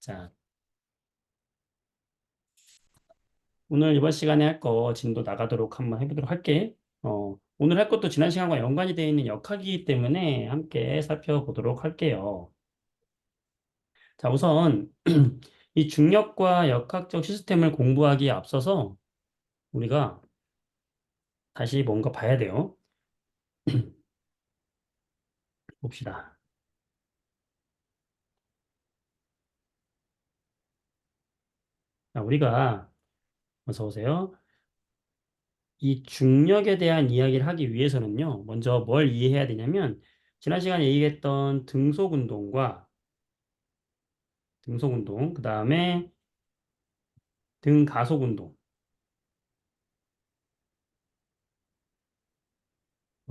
자, 오늘 이번 시간에 할 거 진도 나가도록 한번 해보도록 할게. 오늘 할 것도 지난 시간과 연관이 되어 있는 역학이기 때문에 함께 살펴보도록 할게요. 자, 우선 이 중력과 역학적 시스템을 공부하기에 앞서서 우리가 다시 뭔가 봐야 돼요. 봅시다. 자, 우리가 어서 오세요. 이 중력에 대한 이야기를 하기 위해서는요, 먼저 뭘 이해해야 되냐면 지난 시간에 얘기했던 등속 운동, 그 다음에 등가속 운동.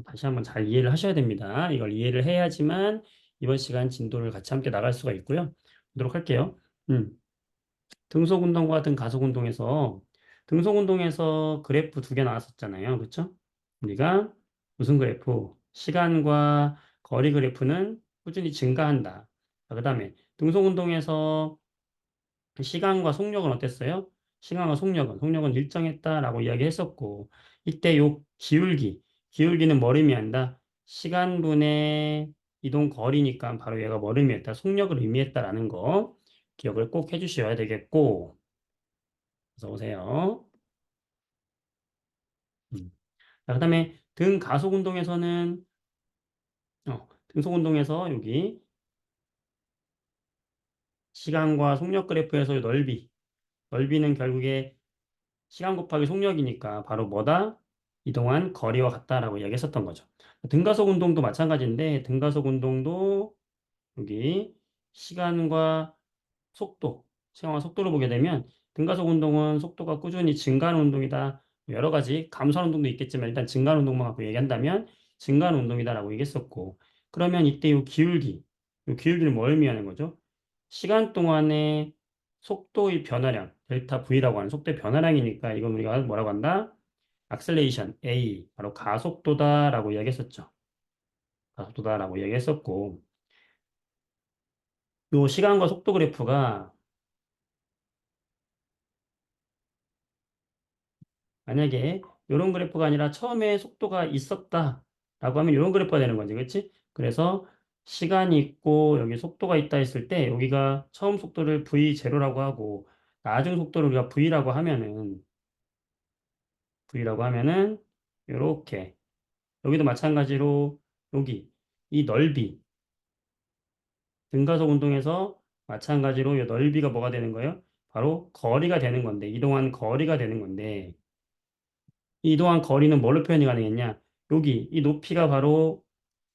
다시 한번 잘 이해를 하셔야 됩니다. 이걸 이해를 해야지만 이번 시간 진도를 같이 함께 나갈 수가 있고요. 보도록 할게요. 음, 등속운동과 등가속운동에서 등속운동에서 그래프 두 개 나왔었잖아요. 그렇죠? 우리가 무슨 그래프? 시간과 거리 그래프는 꾸준히 증가한다. 그 다음에 등속운동에서 시간과 속력은 어땠어요? 시간과 속력은 일정했다라고 이야기했었고, 이때 요 기울기는 뭘 의미한다? 시간분의 이동 거리니까 바로 얘가 뭘 의미했다? 속력을 의미했다라는 거 기억을 꼭 해주셔야 되겠고, 어서 오세요. 자, 그다음에 등 가속 운동에서는 등속 운동에서 여기 시간과 속력 그래프에서 넓이는 결국에 시간 곱하기 속력이니까 바로 뭐다? 이동한 거리와 같다라고 이야기했었던 거죠. 등가속 운동도 마찬가지인데 등가속 운동도 여기 시간과 시간과 속도를 보게 되면 등가속 운동은 속도가 꾸준히 증가하는 운동이다. 여러 가지 감소하는 운동도 있겠지만 일단 증가하는 운동만 갖고 얘기한다면 증가하는 운동이다라고 얘기했었고 그러면 이때 이 기울기는 뭘 의미하는 거죠? 시간 동안의 속도의 변화량, 델타 V라고 하는 속도의 변화량이니까 이건 우리가 뭐라고 한다? 악셀레이션 A, 바로 가속도다라고 이야기했었죠. 가속도다라고 이야기했었고 요 시간과 속도 그래프가 만약에 이런 그래프가 아니라 처음에 속도가 있었다라고 하면 이런 그래프가 되는 거지, 그렇지? 그래서 시간이 있고 여기 속도가 있다 했을 때 여기가 처음 속도를 V0라고 하고 나중 속도를 우리가 V라고 하면은 이렇게 여기도 마찬가지로 여기 이 넓이 등가속 운동에서 마찬가지로 이 넓이가 뭐가 되는 거예요? 바로 거리가 되는 건데 이동한 거리가 되는 건데 이 이동한 거리는 뭘로 표현이 가능했냐? 여기 이 높이가 바로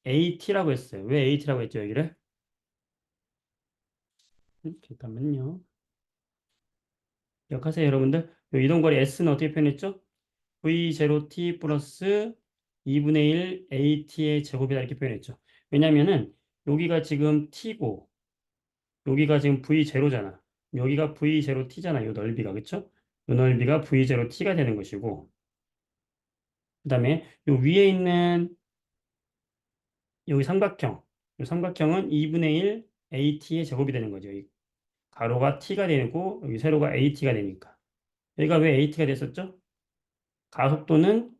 AT라고 했어요. 왜 AT라고 했죠, 여기를? 잠깐만요. 기억하세요, 여러분들? 이 이동거리 S는 어떻게 표현했죠? V0T 플러스 2분의 1 AT의 제곱이다 이렇게 표현했죠. 왜냐면은 여기가 지금 T고 여기가 지금 V0잖아. 여기가 V0T잖아. 요 넓이가 그쵸? 요 넓이가 V0T가 되는 것이고 그다음에 요 위에 있는 여기 삼각형 요 삼각형은 2분의 1 AT의 제곱이 되는 거죠. 이 가로가 T가 되고 여기 세로가 AT가 되니까 여기가 왜 AT가 됐었죠? 가속도는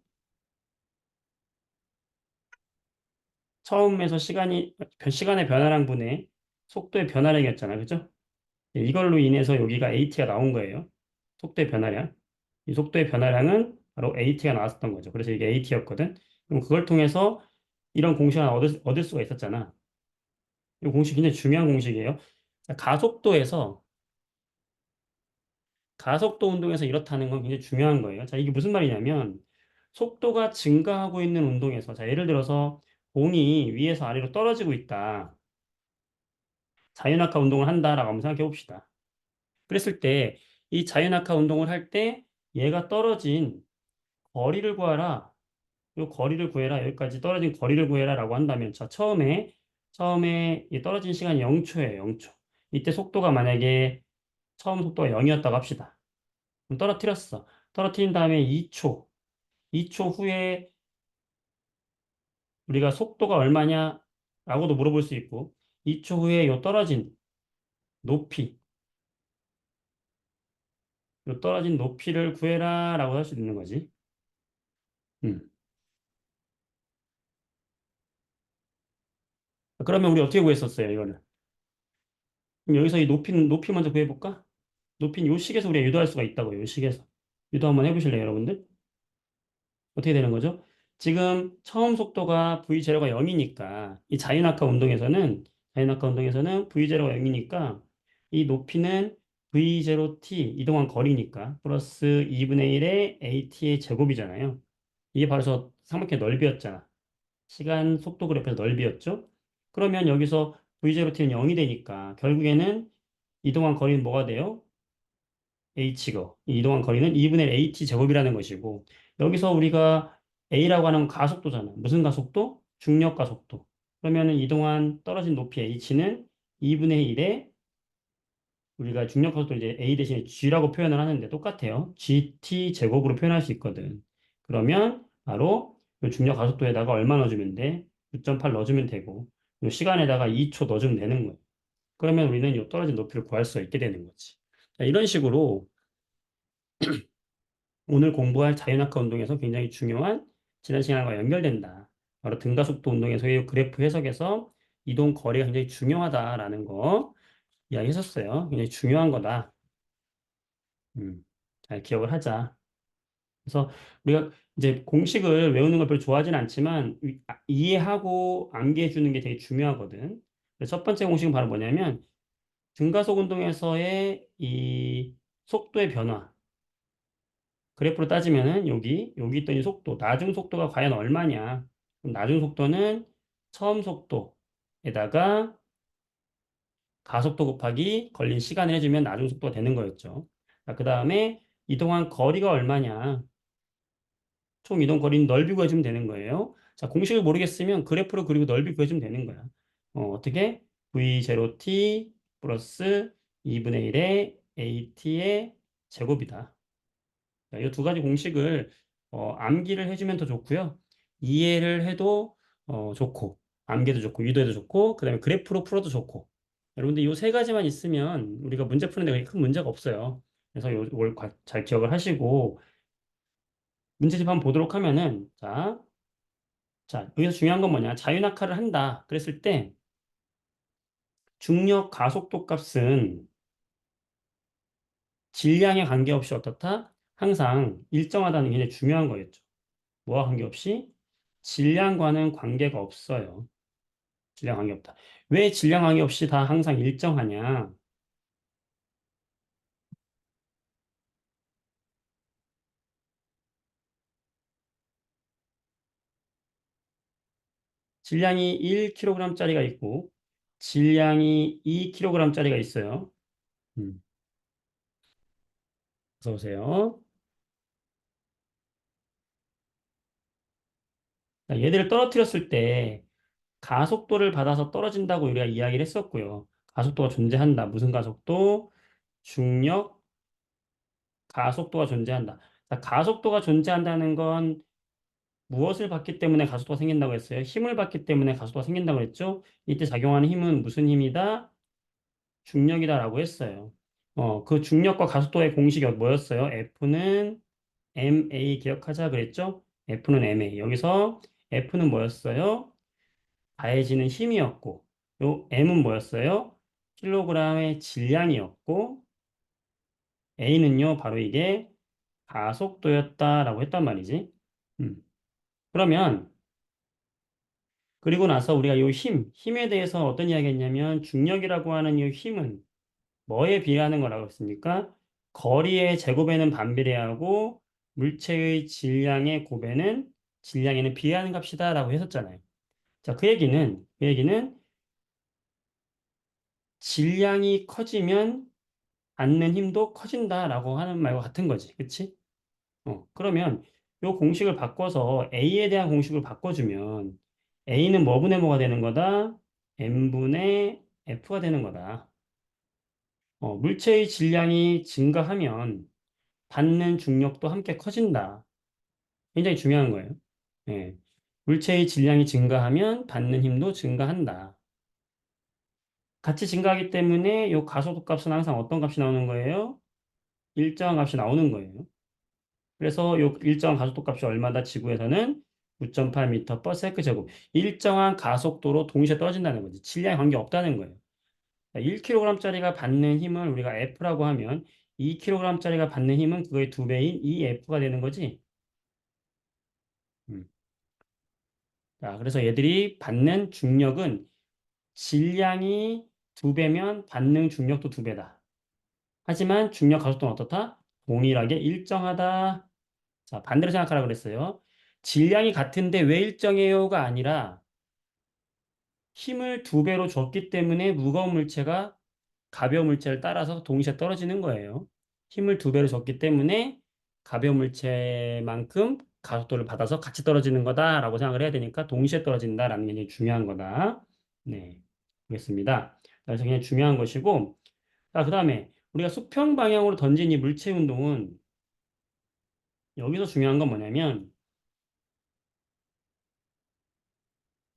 처음에서 시간의 변화량 분의 속도의 변화량이었잖아. 그죠? 이걸로 인해서 여기가 AT가 나온 거예요. 속도의 변화량. 이 속도의 변화량은 바로 AT가 나왔었던 거죠. 그래서 이게 AT였거든. 그럼 그걸 통해서 이런 공식을 하나 얻을 수가 있었잖아. 이 공식 굉장히 중요한 공식이에요. 자, 가속도 운동에서 이렇다는 건 굉장히 중요한 거예요. 자, 이게 무슨 말이냐면 속도가 증가하고 있는 운동에서 자, 예를 들어서 공이 위에서 아래로 떨어지고 있다. 자유낙하 운동을 한다라고 한번 생각해 봅시다. 그랬을 때 이 자유낙하 운동을 할 때 얘가 떨어진 거리를 구하라. 요 거리를 구해라. 여기까지 떨어진 거리를 구해라라고 한다면 자, 처음에 이 떨어진 시간이 0초예요. 0초. 이때 속도가 만약에 처음 속도가 0이었다고 합시다. 그럼 떨어뜨렸어. 떨어뜨린 다음에 2초. 2초 후에 우리가 속도가 얼마냐? 라고도 물어볼 수 있고 2초 후에 요 떨어진 높이. 요 떨어진 높이를 구해라 라고 할 수 있는 거지. 음. 그러면 우리 어떻게 구했었어요, 이거는? 그럼 여기서 이 높이 먼저 구해볼까? 높이는 요 식에서 우리가 유도할 수가 있다고요, 요 식에서. 유도 한번 해보실래요, 여러분들? 어떻게 되는 거죠? 지금 처음 속도가 v0가 0이니까 이 자유낙하 운동에서는 v0가 0이니까 이 높이는 v0t 이동한 거리니까 플러스 2분의 1의 at의 제곱이잖아요. 이게 바로 저 삼각형의 넓이였잖아. 시간 속도 그래프에서 넓이였죠. 그러면 여기서 v0t는 0이 되니까 결국에는 이동한 거리는 뭐가 돼요? h가 이 이동한 거리는 2분의 at 제곱이라는 것이고 여기서 우리가 a라고 하는 건 가속도잖아. 무슨 가속도? 중력 가속도. 그러면은 이동한 떨어진 높이 h는 2분의 1에 우리가 중력 가속도 이제 a 대신에 g라고 표현을 하는데 똑같아요. gt 제곱으로 표현할 수 있거든. 그러면 바로 이 중력 가속도에다가 얼마 넣어주면 돼? 9.8 넣어주면 되고 이 시간에다가 2초 넣어주면 되는 거예요. 그러면 우리는 이 떨어진 높이를 구할 수 있게 되는 거지. 자, 이런 식으로 오늘 공부할 자유낙하 운동에서 굉장히 중요한 지난 시간과 연결된다. 바로 등가속도 운동에서의 그래프 해석에서 이동 거리가 굉장히 중요하다라는 거 이야기했었어요. 굉장히 중요한 거다. 잘 기억을 하자. 그래서 우리가 이제 공식을 외우는 걸 별로 좋아하진 않지만 이해하고 암기해 주는 게 되게 중요하거든. 그래서 첫 번째 공식은 바로 뭐냐면 등가속 운동에서의 이 속도의 변화. 그래프로 따지면은 여기 있더니 속도, 나중 속도가 과연 얼마냐? 그럼 나중 속도는 처음 속도에다가 가속도 곱하기 걸린 시간을 해주면 나중 속도가 되는 거였죠. 그 다음에 이동한 거리가 얼마냐? 총 이동 거리는 넓이 구해주면 되는 거예요. 자, 공식을 모르겠으면 그래프로 그리고 넓이 구해주면 되는 거야. 어떻게? v0t 플러스 2분의 1의 at의 제곱이다. 이 두 가지 공식을 암기를 해주면 더 좋고요. 이해를 해도 좋고, 암기도 좋고, 유도해도 좋고, 그다음에 그래프로 풀어도 좋고. 여러분들 이 세 가지만 있으면 우리가 문제 푸는데 그렇게 큰 문제가 없어요. 그래서 이걸 잘 기억을 하시고 문제집 한번 보도록 하면은 자, 여기서 중요한 건 뭐냐? 자유낙하를 한다. 그랬을 때 중력 가속도 값은 질량에 관계없이 어떻다? 항상 일정하다는 게 굉장히 중요한 거겠죠. 뭐와 관계없이? 질량과는 관계가 없어요. 질량 관계없다. 왜 질량 관계없이 다 항상 일정하냐? 질량이 1kg짜리가 있고 질량이 2kg짜리가 있어요. 음, 어서 오세요. 자, 얘들을 떨어뜨렸을 때 가속도를 받아서 떨어진다고 우리가 이야기를 했었고요. 가속도가 존재한다. 무슨 가속도? 중력 가속도가 존재한다. 자, 가속도가 존재한다는 건 무엇을 받기 때문에 가속도가 생긴다고 했어요? 힘을 받기 때문에 가속도가 생긴다고 했죠? 이때 작용하는 힘은 무슨 힘이다? 중력이다라고 했어요. 그 중력과 가속도의 공식이 뭐였어요? F는 ma 기억하자 그랬죠? F는 ma. 여기서 F는 뭐였어요? 가해지는 힘이었고, 요 m은 뭐였어요? 킬로그램의 질량이었고, a는요, 바로 이게 가속도였다라고 했단 말이지. 음. 그러면 그리고 나서 우리가 이 힘에 대해서 어떤 이야기 했냐면 중력이라고 하는 이 힘은 뭐에 비례하는 거라고 했습니까? 거리의 제곱에는 반비례하고 물체의 질량에는 비례하는 값이다라고 했었잖아요. 자, 그 얘기는 질량이 커지면 받는 힘도 커진다라고 하는 말과 같은 거지. 그치? 그러면 이 공식을 바꿔서 A에 대한 공식을 바꿔주면 A는 뭐분의 뭐가 되는 거다? M분의 F가 되는 거다. 물체의 질량이 증가하면 받는 중력도 함께 커진다. 굉장히 중요한 거예요. 예. 물체의 질량이 증가하면 받는 힘도 증가한다. 같이 증가하기 때문에 이 가속도 값은 항상 어떤 값이 나오는 거예요? 일정한 값이 나오는 거예요. 그래서 요 일정한 가속도 값이 얼마다 지구에서는 9.8m per 세컨 제곱. 일정한 가속도로 동시에 떨어진다는 거지. 질량에 관계없다는 거예요. 1kg짜리가 받는 힘을 우리가 F라고 하면 2kg짜리가 받는 힘은 그거의 두 배인 2F가 되는 거지. 음. 자, 그래서 얘들이 받는 중력은 질량이 두 배면 받는 중력도 두 배다. 하지만 중력 가속도는 어떻다? 동일하게 일정하다. 자, 반대로 생각하라고 그랬어요. 질량이 같은데 왜 일정해요가 아니라 힘을 두 배로 줬기 때문에 무거운 물체가 가벼운 물체를 따라서 동시에 떨어지는 거예요. 힘을 두 배로 줬기 때문에 가벼운 물체만큼 가속도를 받아서 같이 떨어지는 거다라고 생각을 해야 되니까 동시에 떨어진다라는 게 이제 중요한 거다. 네, 알겠습니다. 그래서 그냥 중요한 것이고, 자, 그다음에 우리가 수평 방향으로 던진 이 물체 운동은 여기서 중요한 건 뭐냐면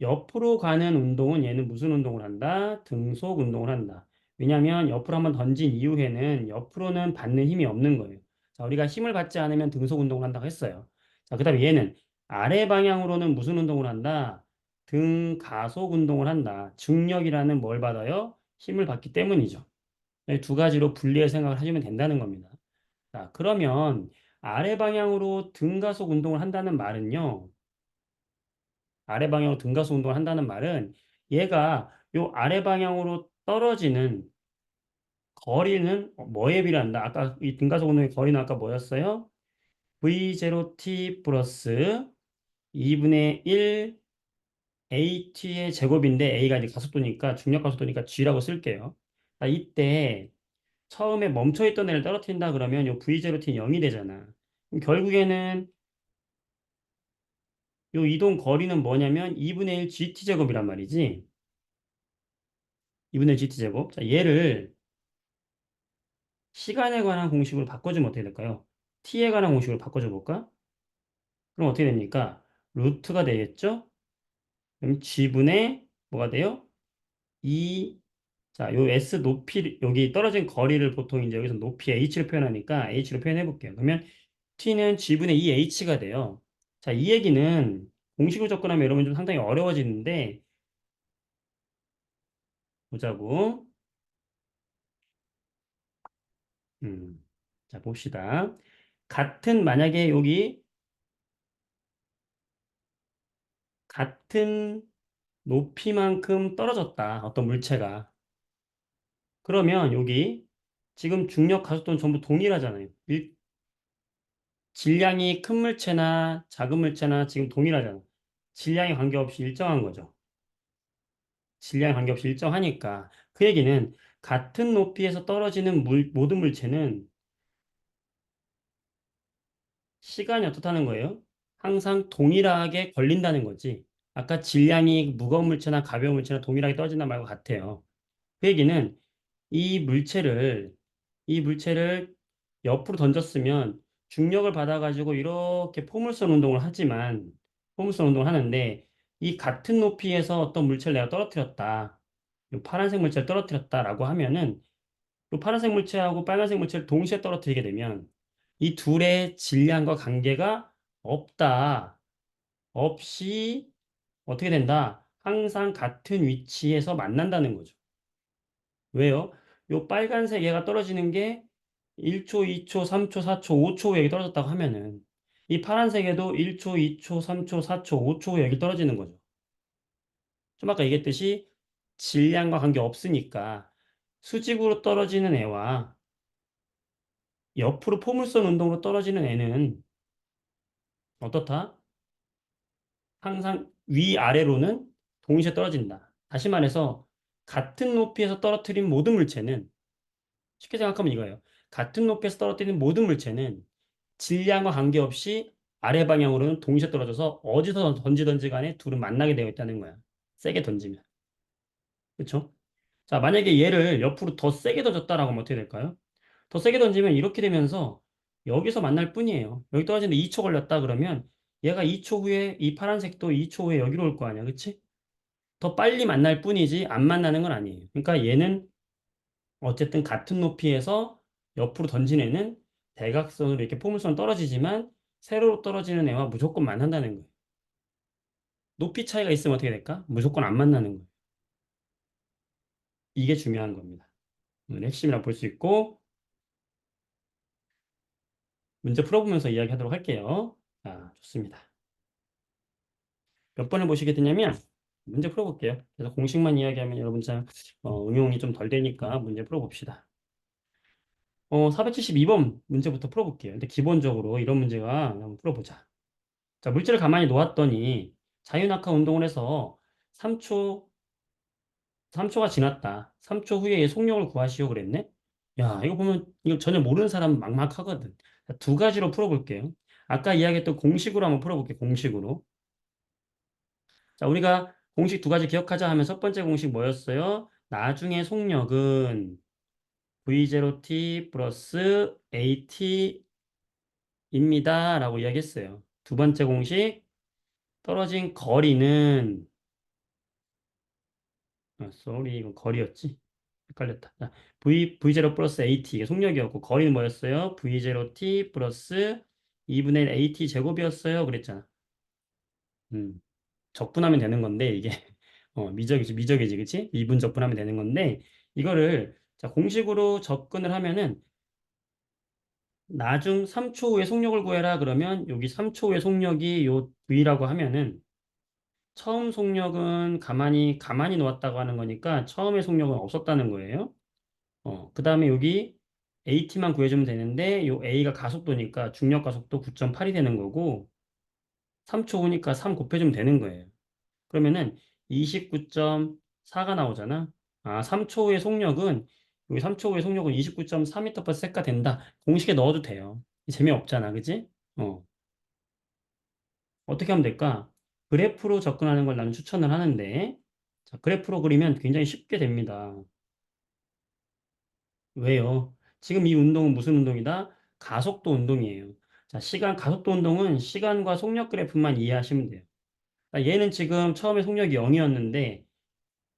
옆으로 가는 운동은 얘는 무슨 운동을 한다? 등속 운동을 한다. 왜냐하면 옆으로 한번 던진 이후에는 옆으로는 받는 힘이 없는 거예요. 자, 우리가 힘을 받지 않으면 등속 운동을 한다고 했어요. 자, 그다음에 얘는 아래 방향으로는 무슨 운동을 한다? 등가속 운동을 한다. 중력이라는 뭘 받아요? 힘을 받기 때문이죠. 이두 가지로 분리해 생각을 하시면 된다는 겁니다. 자, 그러면 아래 방향으로 등가속 운동을 한다는 말은요. 아래 방향으로 등가속 운동을 한다는 말은 얘가 요 아래 방향으로 떨어지는 거리는 뭐에 비례한다? 아까 이 등가속 운동의 거리는 아까 뭐였어요? V0t 플러스 2분의 1 at의 제곱인데 a가 이제 가속도니까 중력 가속도니까 g라고 쓸게요. 자, 이때 처음에 멈춰있던 애를 떨어뜨린다 그러면 요 V0t는 0이 되잖아. 그럼 결국에는 요 이동 거리는 뭐냐면 2분의 1 gt 제곱이란 말이지. 2분의 GT제곱. 자, 얘를 시간에 관한 공식으로 바꿔주면 어떻게 될까요? t에 관한 공식으로 바꿔줘 볼까? 그럼 어떻게 됩니까? 루트가 되겠죠? 그럼 g분의 뭐가 돼요? 2, 자, 요 s 높이, 여기 떨어진 거리를 보통 이제 여기서 높이 h로 표현하니까 h로 표현해 볼게요. 그러면 t는 g분의 2h가 돼요. 자, 이 얘기는 공식으로 접근하면 여러분 좀 상당히 어려워지는데, 보자고. 자, 봅시다. 만약에 여기 같은 높이만큼 떨어졌다. 어떤 물체가. 그러면 여기 지금 중력 가속도는 전부 동일하잖아요. 질량이 큰 물체나 작은 물체나 지금 동일하잖아. 질량에 관계없이 일정한 거죠. 질량에 관계없이 일정하니까. 그 얘기는 같은 높이에서 떨어지는 모든 물체는 시간이 어떻다는 거예요? 항상 동일하게 걸린다는 거지. 아까 질량이 무거운 물체나 가벼운 물체나 동일하게 떨어진다 말과 같아요. 그 얘기는 이 물체를 이 물체를 옆으로 던졌으면 중력을 받아가지고 이렇게 포물선 운동을 하지만 포물선 운동을 하는데 이 같은 높이에서 어떤 물체를 내가 떨어뜨렸다. 이 파란색 물체를 떨어뜨렸다라고 하면은 이 파란색 물체하고 빨간색 물체를 동시에 떨어뜨리게 되면 이 둘의 질량과 관계가 없다. 없이 어떻게 된다? 항상 같은 위치에서 만난다는 거죠. 왜요? 요 빨간색 얘가 떨어지는 게 1초, 2초, 3초, 4초, 5초 후에 여기 떨어졌다고 하면은 이 파란색에도 1초, 2초, 3초, 4초, 5초 후에 여기 떨어지는 거죠. 좀 아까 얘기했듯이 질량과 관계 없으니까 수직으로 떨어지는 애와 옆으로 포물선 운동으로 떨어지는 애는 어떻다? 항상 위아래로는 동시에 떨어진다. 다시 말해서 같은 높이에서 떨어뜨린 모든 물체는 쉽게 생각하면 이거예요. 같은 높이에서 떨어뜨리는 모든 물체는 질량과 관계없이 아래 방향으로는 동시에 떨어져서 어디서 던지든지 간에 둘은 만나게 되어 있다는 거야. 세게 던지면. 그렇죠? 자, 만약에 얘를 옆으로 더 세게 던졌다라고 하면 어떻게 될까요? 더 세게 던지면 이렇게 되면서 여기서 만날 뿐이에요. 여기 떨어지는데 2초 걸렸다 그러면 얘가 2초 후에 이 파란색도 2초 후에 여기로 올 거 아니야. 그치? 더 빨리 만날 뿐이지 안 만나는 건 아니에요. 그러니까 얘는 어쨌든 같은 높이에서 옆으로 던진 애는 대각선으로 이렇게 포물선 떨어지지만 세로로 떨어지는 애와 무조건 만난다는 거예요. 높이 차이가 있으면 어떻게 될까? 무조건 안 만나는 거예요. 이게 중요한 겁니다. 오늘 핵심이라 볼 수 있고 문제 풀어보면서 이야기하도록 할게요. 자, 좋습니다. 몇 번을 보시게 되냐면 문제 풀어볼게요. 그래서 공식만 이야기하면 여러분 참 응용이 좀 덜 되니까 문제 풀어봅시다. 472번 문제부터 풀어볼게요. 근데 기본적으로 이런 문제가 한번 풀어보자. 자, 물질을 가만히 놓았더니 자유낙하 운동을 해서 3초, 3초가 지났다. 3초 후에 얘 속력을 구하시오 그랬네? 야, 이거 보면 이거 전혀 모르는 사람 막막하거든. 자, 두 가지로 풀어볼게요. 아까 이야기했던 공식으로 한번 풀어볼게요. 공식으로. 자, 우리가 공식 두 가지 기억하자 하면 첫 번째 공식 뭐였어요? 나중에 속력은 V0t 플러스 AT입니다. 라고 이야기했어요. 두 번째 공식, 떨어진 거리는, sorry, 이건 거리였지. 헷갈렸다. 자, V0 플러스 AT, 이게 속력이었고, 거리는 뭐였어요? V0t 플러스 2분의 1 AT 제곱이었어요. 그랬잖아. 음, 적분하면 되는 건데, 이게, 미적이지, 미적이지, 그치? 미분 적분하면 되는 건데, 이거를, 자, 공식으로 접근을 하면은, 나중 3초 후에 속력을 구해라 그러면 여기 3초 후에 속력이 요 V라고 하면은 처음 속력은 가만히 놓았다고 하는 거니까 처음에 속력은 없었다는 거예요. 그 다음에 여기 AT만 구해주면 되는데 요 A가 가속도니까 중력 가속도 9.8이 되는 거고 3초 후니까 3 곱해주면 되는 거예요. 그러면은 29.4가 나오잖아. 아, 3초 후의 속력은 여기 3초 후의 속력은 29.4m/s가 된다. 공식에 넣어도 돼요. 재미없잖아, 그지? 어. 어떻게 하면 될까? 그래프로 접근하는 걸 나는 추천을 하는데, 자, 그래프로 그리면 굉장히 쉽게 됩니다. 왜요? 지금 이 운동은 무슨 운동이다? 가속도 운동이에요. 자, 가속도 운동은 시간과 속력 그래프만 이해하시면 돼요. 자, 얘는 지금 처음에 속력이 0이었는데,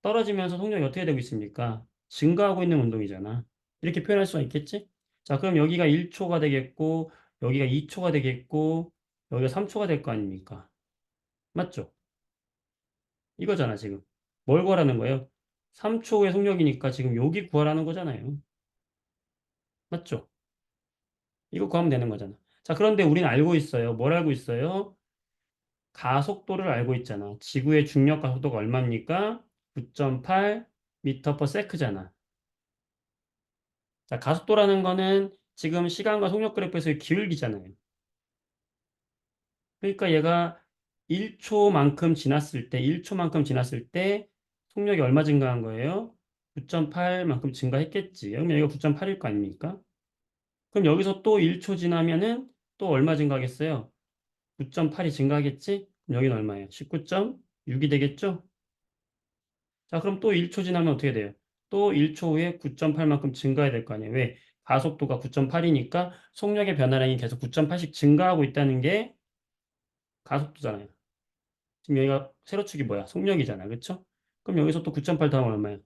떨어지면서 속력이 어떻게 되고 있습니까? 증가하고 있는 운동이잖아. 이렇게 표현할 수가 있겠지? 자, 그럼 여기가 1초가 되겠고, 여기가 2초가 되겠고, 여기가 3초가 될 거 아닙니까? 맞죠? 이거잖아, 지금. 뭘 구하라는 거예요? 3초의 속력이니까 지금 여기 구하라는 거잖아요. 맞죠? 이거 구하면 되는 거잖아. 자, 그런데 우리는 알고 있어요. 뭘 알고 있어요? 가속도를 알고 있잖아. 지구의 중력 가속도가 얼마입니까? 9.8 미터 퍼 세크잖아. 자, 가속도라는 거는 지금 시간과 속력 그래프에서의 기울기잖아요. 그러니까 얘가 1초만큼 지났을 때 속력이 얼마 증가한 거예요? 9.8만큼 증가했겠지. 그러면 여기가 9.8일 거 아닙니까? 그럼 여기서 또 1초 지나면은 또 얼마 증가하겠어요? 9.8이 증가하겠지? 그럼 여기는 얼마예요? 19.6이 되겠죠? 자, 그럼 또 1초 지나면 어떻게 돼요? 또 1초 후에 9.8만큼 증가해야 될 거 아니에요. 왜? 가속도가 9.8이니까 속력의 변화량이 계속 9.8씩 증가하고 있다는 게 가속도잖아요. 지금 여기가 세로축이 뭐야? 속력이잖아. 그렇죠? 그럼 여기서 또 9.8 더하면 얼마야?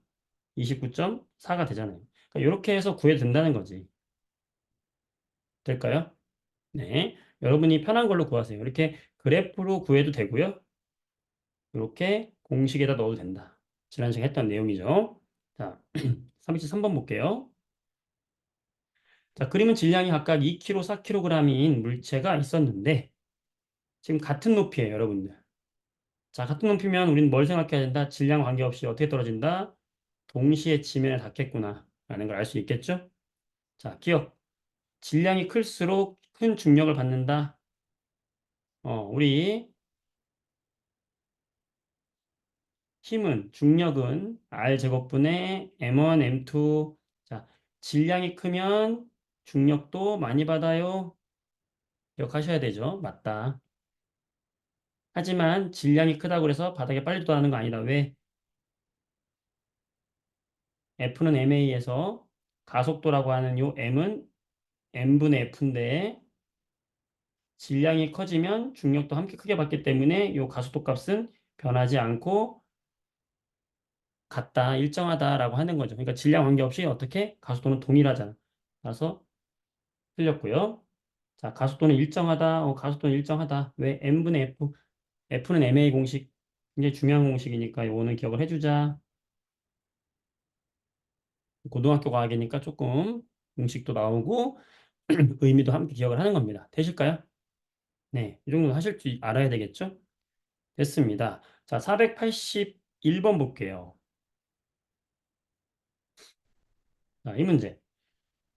29.4가 되잖아요. 그러니까 이렇게 해서 구해도 된다는 거지. 될까요? 네. 여러분이 편한 걸로 구하세요. 이렇게 그래프로 구해도 되고요. 이렇게 공식에다 넣어도 된다. 지난 시간에 했던 내용이죠. 자, 323번 볼게요. 자, 그림은 질량이 각각 2kg, 4kg인 물체가 있었는데 지금 같은 높이에요, 여러분들. 자, 같은 높이면 우리는 뭘 생각해야 된다? 질량 관계없이 어떻게 떨어진다? 동시에 지면에 닿겠구나. 라는 걸 알 수 있겠죠? 자, 기억. 질량이 클수록 큰 중력을 받는다. 우리 중력은 R제곱분의 M1, M2. 자, 질량이 크면 중력도 많이 받아요. 기억하셔야 되죠? 맞다. 하지만 질량이 크다고 해서 바닥에 빨리 도달하는 거 아니다. 왜? F는 ma에서 가속도라고 하는 요 m은 m분의 f인데 질량이 커지면 중력도 함께 크게 받기 때문에 요 가속도 값은 변하지 않고 같다, 일정하다라고 하는 거죠. 그러니까 질량 관계없이 어떻게 가속도는 동일하잖아. 그래서 틀렸고요. 자, 가속도는 일정하다. 가속도는 일정하다. 왜? n분의 f. f는 ma 공식. 굉장히 중요한 공식이니까 이거는 기억을 해주자. 고등학교 과학이니까 조금 공식도 나오고 의미도 함께 기억을 하는 겁니다. 되실까요? 네, 이 정도는 하실 줄 알아야 되겠죠? 됐습니다. 자, 481번 볼게요. 자, 이 문제.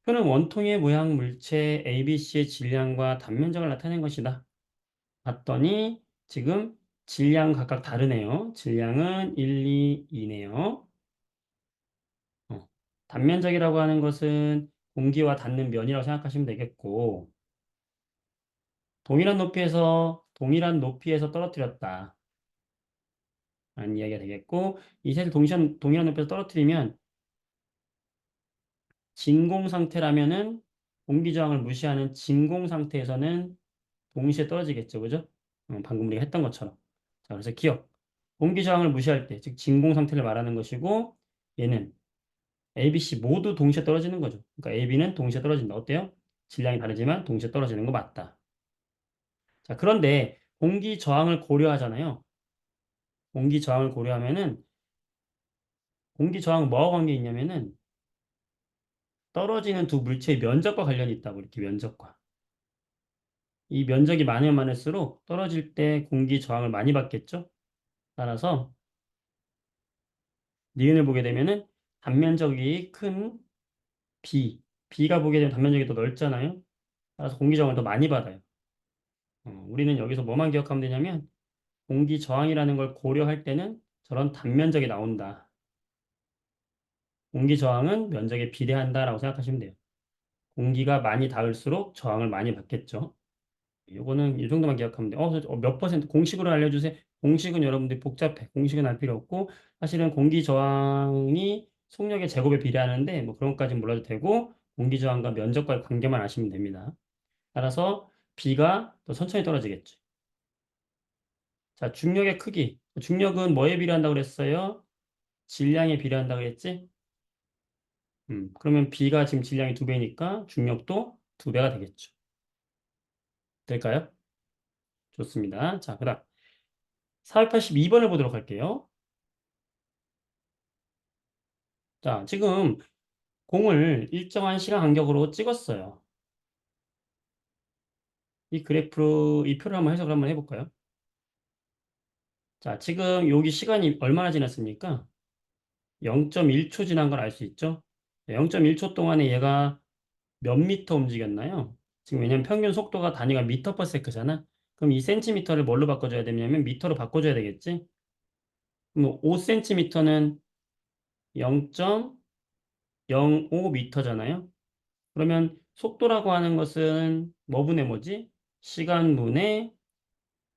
표는 원통의 모양 물체 ABC의 질량과 단면적을 나타낸 것이다. 봤더니 지금 질량 각각 다르네요. 질량은 1, 2, 2네요. 단면적이라고 하는 것은 공기와 닿는 면이라고 생각하시면 되겠고, 동일한 높이에서 떨어뜨렸다. 라는 이야기가 되겠고, 이 셋을 동일한 높이에서 떨어뜨리면 진공 상태라면은 공기 저항을 무시하는 진공 상태에서는 동시에 떨어지겠죠. 그죠? 방금 우리가 했던 것처럼. 자, 그래서 기억. 공기 저항을 무시할 때, 즉 진공 상태를 말하는 것이고, 얘는 A, B, C 모두 동시에 떨어지는 거죠. 그러니까 A, B는 동시에 떨어진다. 어때요? 질량이 다르지만 동시에 떨어지는 거 맞다. 자, 그런데 공기 저항을 고려하잖아요. 공기 저항을 고려하면은 공기 저항은 뭐와 관계 있냐면은 떨어지는 두 물체의 면적과 관련이 있다고 이렇게 면적과. 이 면적이 많으면 많을수록 떨어질 때 공기 저항을 많이 받겠죠. 따라서 니은을 보게 되면은 단면적이 큰 B가 보게 되면 단면적이 더 넓잖아요. 따라서 공기 저항을 더 많이 받아요. 우리는 여기서 뭐만 기억하면 되냐면 공기 저항이라는 걸 고려할 때는 저런 단면적이 나온다. 공기 저항은 면적에 비례한다라고 생각하시면 돼요. 공기가 많이 닿을수록 저항을 많이 받겠죠. 요거는 이 정도만 기억하면 돼요. 몇 퍼센트 공식으로 알려주세요. 공식은 여러분들이 복잡해. 공식은 알 필요 없고 사실은 공기 저항이 속력의 제곱에 비례하는데 뭐 그런 것까지는 몰라도 되고 공기 저항과 면적과의 관계만 아시면 됩니다. 따라서 B가 더 천천히 떨어지겠죠. 자, 중력의 크기. 중력은 뭐에 비례한다고 그랬어요? 질량에 비례한다고 그랬지? 그러면 B가 지금 질량이 두 배니까 중력도 두 배가 되겠죠. 될까요? 좋습니다. 자, 그다음 482번을 보도록 할게요. 자, 지금 공을 일정한 시간 간격으로 찍었어요. 이 그래프로 이 표를 한번 해석을 한번 해볼까요? 자, 지금 여기 시간이 얼마나 지났습니까? 0.1초 지난 걸 알 수 있죠? 0.1초 동안에 얘가 몇 미터 움직였나요? 지금 왜냐면 평균 속도가 단위가 미터 퍼 세크잖아. 그럼 이 센티미터를 뭘로 바꿔줘야 되냐면 미터로 바꿔줘야 되겠지? 그럼 5cm는 0.05m잖아요. 그러면 속도라고 하는 것은 뭐 분의 뭐지? 시간 분의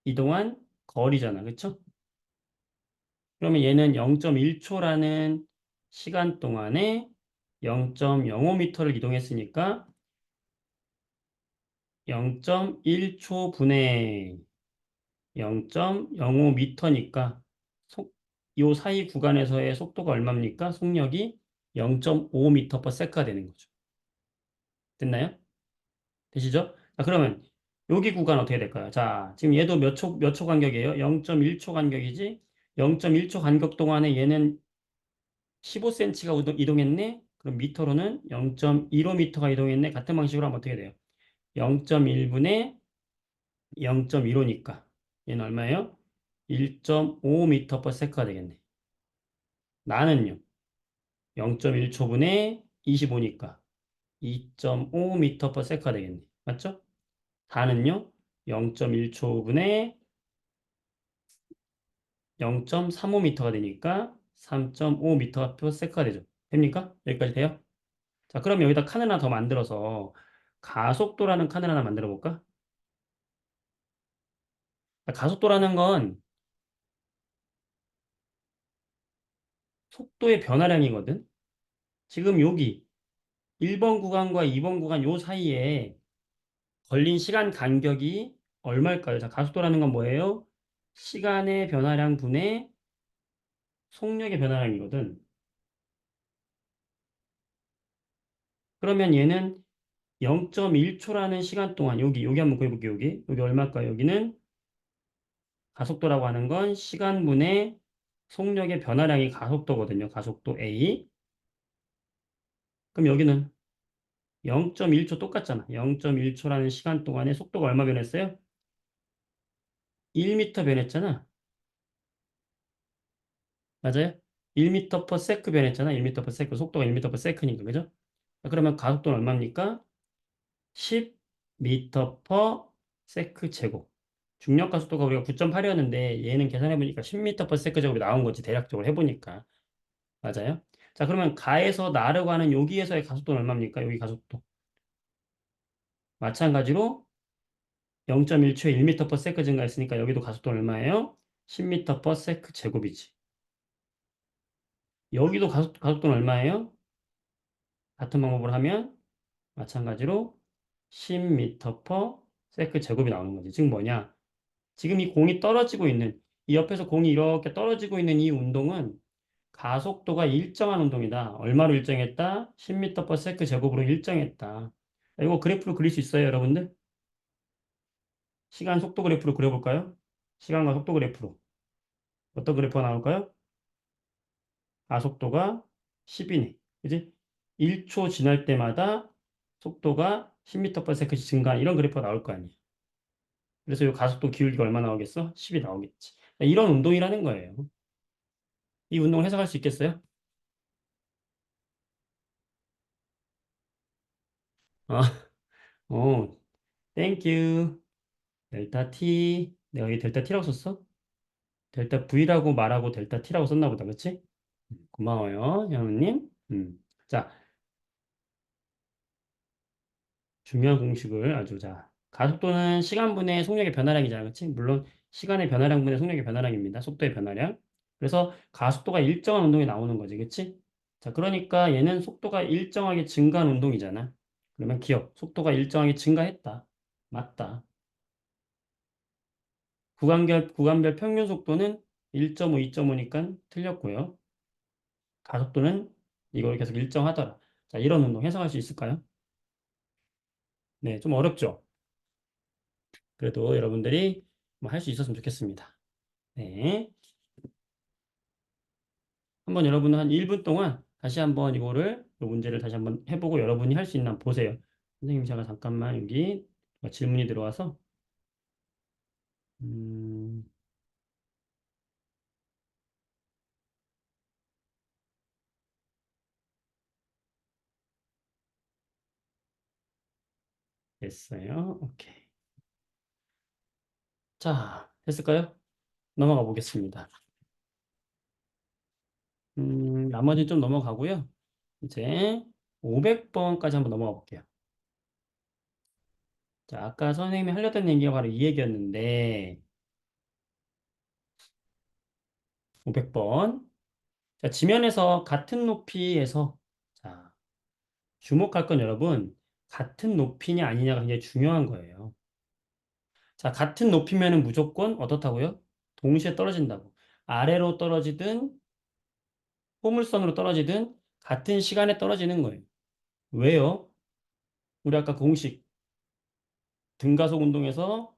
이동한 거리잖아. 그쵸? 그러면 얘는 0.1초라는 시간 동안에 0.05m를 이동했으니까 0.1초 분의 0.05m니까 요 사이 구간에서의 속도가 얼마입니까? 속력이 0.5m per sec가 되는 거죠. 됐나요? 되시죠? 자, 그러면 여기 구간 어떻게 될까요? 자, 지금 얘도 몇 초 간격이에요? 0.1초 간격이지? 0.1초 간격 동안에 얘는 15cm가 이동했네? 그럼 미터로는 0.15m가 이동했네? 같은 방식으로 하면 어떻게 돼요? 0.1분의 0.15니까 얘는 얼마예요? 1.5m per sec가 되겠네. 나는요? 0.1초분의 25니까 2.5m per sec가 되겠네. 맞죠? 다는요? 0.1초분의 0.35m가 되니까 3.5m per sec가 되죠. 됩니까? 여기까지 돼요? 자, 그럼 여기다 칸 하나 더 만들어서 가속도라는 칸을 하나 만들어 볼까? 가속도라는 건 속도의 변화량이거든. 지금 여기 1번 구간과 2번 구간 요 사이에 걸린 시간 간격이 얼마일까요? 자, 가속도라는 건 뭐예요? 시간의 변화량 분의 속력의 변화량이거든. 그러면 얘는 0.1초라는 시간 동안 여기 한번 구해볼게요. 여기 얼마일까요? 여기는 가속도라고 하는 건 시간분의 속력의 변화량이 가속도거든요. 가속도 A. 그럼 여기는 0.1초 똑같잖아. 0.1초라는 시간 동안에 속도가 얼마 변했어요? 1m 변했잖아. 맞아요? 1m per sec 변했잖아. 1m per sec. 속도가 1m per sec니까. 그죠? 그러면 가속도는 얼마입니까? 10m per sec 제곱. 중력 가속도가 우리가 9.8이었는데 얘는 계산해보니까 10m per sec 제곱이 나온 거지. 대략적으로 해보니까. 맞아요? 자, 그러면 가에서 나르고 가는 여기에서의 가속도는 얼마입니까? 여기 가속도. 마찬가지로 0.1초에 1m per sec 증가했으니까 여기도 가속도는 얼마예요? 10m per sec 제곱이지. 여기도 가속도는 얼마예요? 같은 방법으로 하면 마찬가지로 10m per sec 제곱이 나오는 거지. 지금 뭐냐? 지금 이 공이 떨어지고 있는, 이 옆에서 공이 이렇게 떨어지고 있는 이 운동은 가속도가 일정한 운동이다. 얼마로 일정했다? 10m per sec 제곱으로 일정했다. 이거 그래프로 그릴 수 있어요, 여러분들? 시간 속도 그래프로 그려볼까요? 시간과 속도 그래프로. 어떤 그래프가 나올까요? 가속도가 10이네. 그지? 1초 지날 때마다 속도가 10m per sec 증가, 이런 그래프가 나올 거 아니에요. 그래서 이 가속도 기울기가 얼마 나오겠어? 10이 나오겠지. 이런 운동이라는 거예요. 이 운동을 해석할 수 있겠어요? 아, 어, 땡큐. 델타 T. 내가 여기 델타 T라고 썼어? 델타 V라고 말하고 델타 T라고 썼나 보다. 그치? 고마워요, 현우님. 자, 중요한 공식을 아주 자. 가속도는 시간분의 속력의 변화량이잖아. 그치? 물론 시간의 변화량분의 속력의 변화량입니다. 속도의 변화량. 그래서 가속도가 일정한 운동이 나오는 거지. 그치? 자, 그러니까 얘는 속도가 일정하게 증가한 운동이잖아. 그러면 기억. 속도가 일정하게 증가했다. 맞다. 구간별 평균 속도는 1.5, 2.5니까 틀렸고요. 가속도는 이걸 계속 일정하더라. 자, 이런 운동 해석할 수 있을까요? 네, 좀 어렵죠? 그래도 여러분들이 뭐 할 수 있었으면 좋겠습니다. 네. 한번 여러분은 한 1분 동안 다시 한번 이 문제를 다시 한번 해보고 여러분이 할 수 있나 한번 보세요. 선생님, 제가 잠깐만 여기 질문이 들어와서, 음, 됐어요. 오케이. 자, 됐을까요? 넘어가 보겠습니다. 나머지 좀 넘어가고요. 이제 500번까지 한번 넘어가 볼게요. 자, 아까 선생님이 하려던 얘기가 바로 이 얘기였는데, 500번. 자, 지면에서 같은 높이에서, 자, 주목할 건 여러분, 같은 높이냐 아니냐가 굉장히 중요한 거예요. 자, 같은 높이면은 무조건 어떻다고요? 동시에 떨어진다고. 아래로 떨어지든, 포물선으로 떨어지든, 같은 시간에 떨어지는 거예요. 왜요? 우리 아까 공식, 등가속 운동에서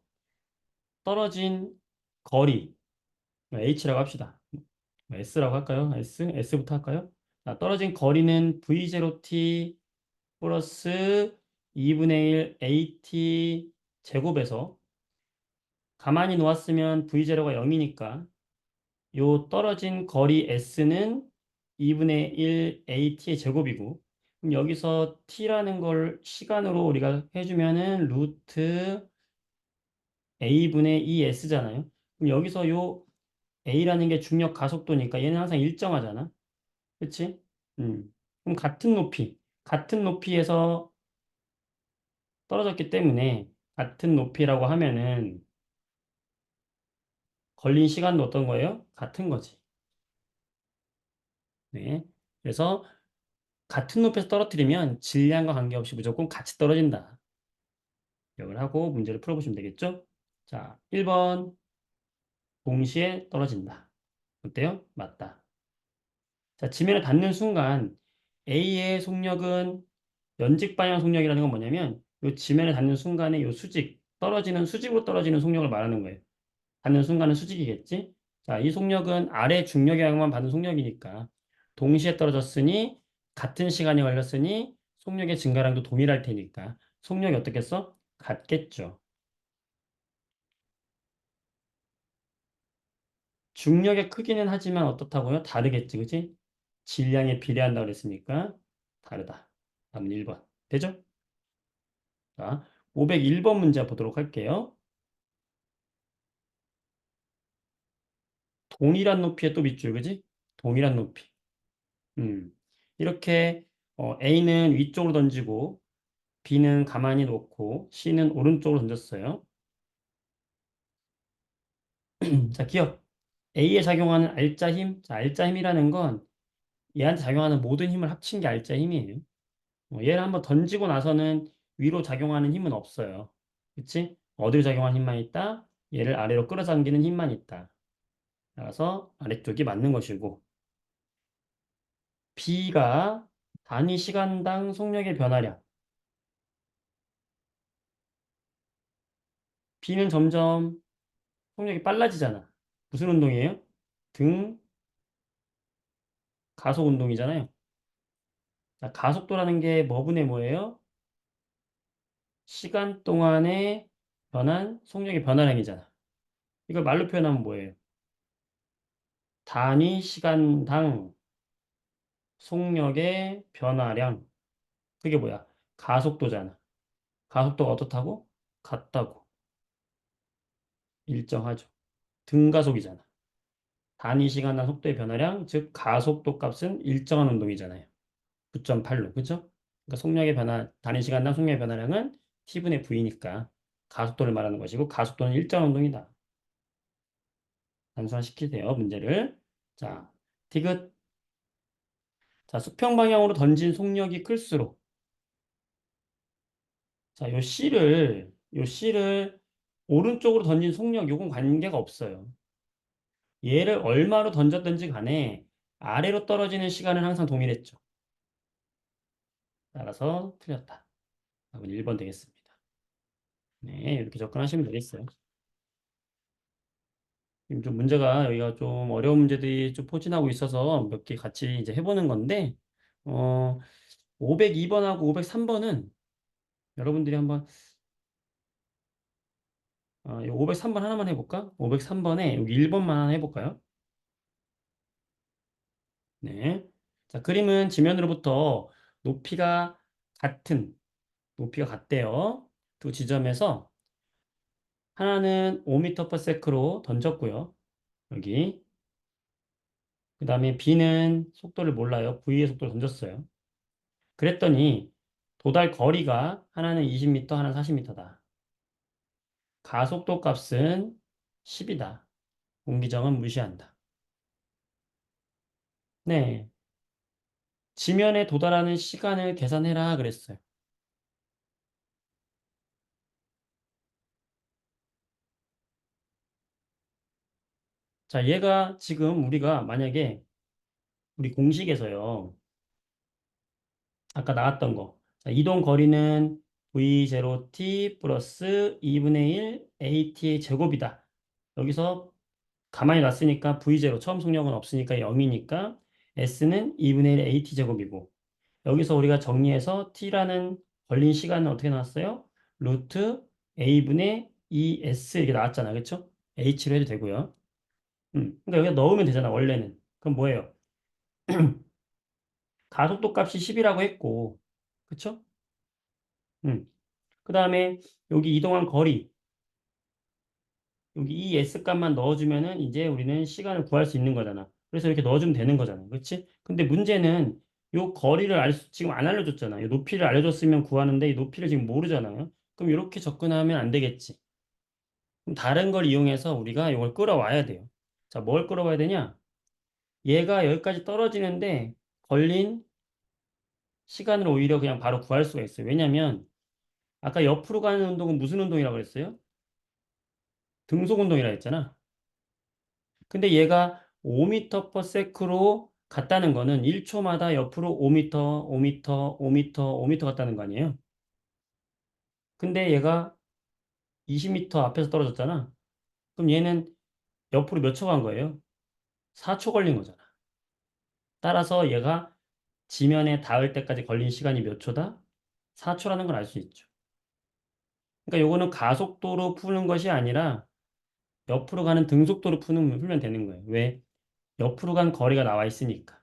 떨어진 거리, H라고 합시다. S라고 할까요? S부터 할까요? 자, 떨어진 거리는 V0t 플러스 2분의 1 AT 제곱에서 가만히 놓았으면 V0가 0이니까 요 떨어진 거리 S는 2분의 1 AT의 제곱이고 그럼 여기서 T라는 걸 시간으로 우리가 해주면은 루트 A분의 2S잖아요. 그럼 여기서 요 A라는 게 중력 가속도니까 얘는 항상 일정하잖아. 그치? 그럼 같은 높이에서 떨어졌기 때문에 같은 높이라고 하면은 걸린 시간도 어떤 거예요? 같은 거지. 네. 그래서 같은 높이에서 떨어뜨리면 질량과 관계없이 무조건 같이 떨어진다. 기억을 하고 문제를 풀어보시면 되겠죠? 자, 1번 동시에 떨어진다. 어때요? 맞다. 자, 지면에 닿는 순간 A의 속력은 연직 방향 속력이라는 건 뭐냐면 요 지면에 닿는 순간에 요 수직 떨어지는 수직으로 떨어지는 속력을 말하는 거예요. 닿는 순간은 수직이겠지? 자, 이 속력은 아래 중력 영향만 받는 속력이니까 동시에 떨어졌으니 같은 시간이 걸렸으니 속력의 증가량도 동일할 테니까 속력이 어떻겠어? 같겠죠. 중력의 크기는 하지만 어떻다고요? 다르겠지, 그지? 질량에 비례한다고 그랬으니까 다르다. 다음은 1번. 되죠? 자, 501번 문제 보도록 할게요. 동일한 높이의 또 밑줄, 그지? 동일한 높이. 음. 이렇게 A는 위쪽으로 던지고 B는 가만히 놓고 C는 오른쪽으로 던졌어요. 자, 기억. A에 작용하는 알짜 힘. 자, 알짜 힘이라는 건 얘한테 작용하는 모든 힘을 합친 게 알짜 힘이에요. 얘를 한번 던지고 나서는 위로 작용하는 힘은 없어요. 그치? 어디로 작용하는 힘만 있다? 얘를 아래로 끌어당기는 힘만 있다. 따라서 아래쪽이 맞는 것이고 B가 단위 시간당 속력의 변화량. B는 점점 속력이 빨라지잖아. 무슨 운동이에요? 등 가속 운동이잖아요. 자, 가속도라는 게 뭐분의 뭐예요? 시간 동안에 변한 속력의 변화량이잖아. 이걸 말로 표현하면 뭐예요? 단위 시간당 속력의 변화량. 그게 뭐야? 가속도잖아. 가속도가 어떻다고? 같다고. 일정하죠. 등가속이잖아. 단위 시간당 속도의 변화량, 즉 가속도 값은 일정한 운동이잖아요. 9.8로. 그죠? 그러니까 속력의 변화, 단위 시간당 속력의 변화량은 t분의 v니까 가속도를 말하는 것이고 가속도는 일정한 운동이다. 단순화시키세요, 문제를. 자, 디귿. 자, 수평 방향으로 던진 속력이 클수록 자, 요 C를 오른쪽으로 던진 속력, 요건 관계가 없어요. 얘를 얼마로 던졌든지 간에 아래로 떨어지는 시간은 항상 동일했죠. 따라서 틀렸다. 답은 1번 되겠습니다. 네, 이렇게 접근하시면 되겠어요. 지금 좀 문제가 여기가 좀 어려운 문제들이 좀 포진하고 있어서 몇 개 같이 이제 해보는 건데, 어, 502번하고 503번은 여러분들이 한번, 503번 하나만 해볼까? 503번에 여기 1번만 하나 해볼까요? 네. 자, 그림은 지면으로부터 높이가 같은, 높이가 같대요. 두 지점에서 하나는 5m/s로 던졌고요. 여기. 그 다음에 B는 속도를 몰라요. V의 속도를 던졌어요. 그랬더니 도달 거리가 하나는 20m, 하나는 40m다. 가속도 값은 10이다. 공기정은 무시한다. 네. 지면에 도달하는 시간을 계산해라 그랬어요. 자, 얘가 지금 우리가 만약에 우리 공식에서요. 아까 나왔던 거. 자, 이동 거리는 V0t 플러스 2분의 1 AT의 제곱이다. 여기서 가만히 놨으니까 V0 처음 속력은 없으니까 0이니까 S는 2분의 1 AT 제곱이고 여기서 우리가 정리해서 T라는 걸린 시간은 어떻게 나왔어요? 루트 A분의 2S 이렇게 나왔잖아. 그렇죠? H로 해도 되고요. 그러니까 여기다 넣으면 되잖아. 원래는. 그럼 뭐예요? 가속도 값이 10이라고 했고 그쵸? 그 다음에 여기 이동한 거리 여기 이 S 값만 넣어주면은 이제 우리는 시간을 구할 수 있는 거잖아. 그래서 이렇게 넣어주면 되는 거잖아. 그렇지? 근데 문제는 요 거리를 지금 안 알려줬잖아. 요 높이를 알려줬으면 구하는데 이 높이를 지금 모르잖아요. 그럼 이렇게 접근하면 안 되겠지. 그럼 다른 걸 이용해서 우리가 이걸 끌어와야 돼요. 자, 뭘 끌어와야 되냐? 얘가 여기까지 떨어지는데 걸린 시간을 오히려 그냥 바로 구할 수가 있어요. 왜냐면 아까 옆으로 가는 운동은 무슨 운동이라고 그랬어요? 등속 운동이라 했잖아. 근데 얘가 5m/s로 갔다는 거는 1초마다 옆으로 5m, 5m, 5m, 5m 갔다는 거 아니에요? 근데 얘가 20m 앞에서 떨어졌잖아. 그럼 얘는 옆으로 몇 초 간 거예요? 4초 걸린 거잖아. 따라서 얘가 지면에 닿을 때까지 걸린 시간이 몇 초다? 4초라는 걸 알 수 있죠. 그러니까 요거는 가속도로 푸는 것이 아니라 옆으로 가는 등속도로 풀면 되는 거예요. 왜? 옆으로 간 거리가 나와 있으니까.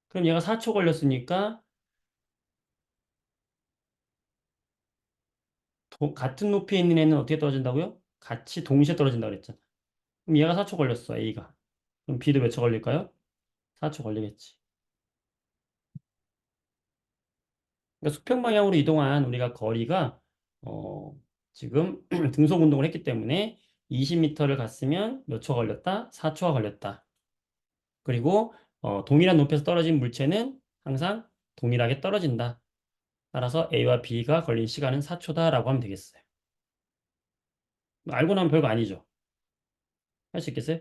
그럼 얘가 4초 걸렸으니까 같은 높이에 있는 애는 어떻게 떨어진다고요? 같이 동시에 떨어진다고 그랬잖아. 그럼 얘가 4초 걸렸어, A가. 그럼 B도 몇 초 걸릴까요? 4초 걸리겠지. 그러니까 수평 방향으로 이동한 우리가 거리가 어, 지금 등속 운동을 했기 때문에 20m를 갔으면 몇 초 걸렸다? 4초가 걸렸다. 그리고 동일한 높이에서 떨어진 물체는 항상 동일하게 떨어진다. 따라서 A와 B가 걸린 시간은 4초다라고 하면 되겠어요. 알고 나면 별거 아니죠. 할 수 있겠어요?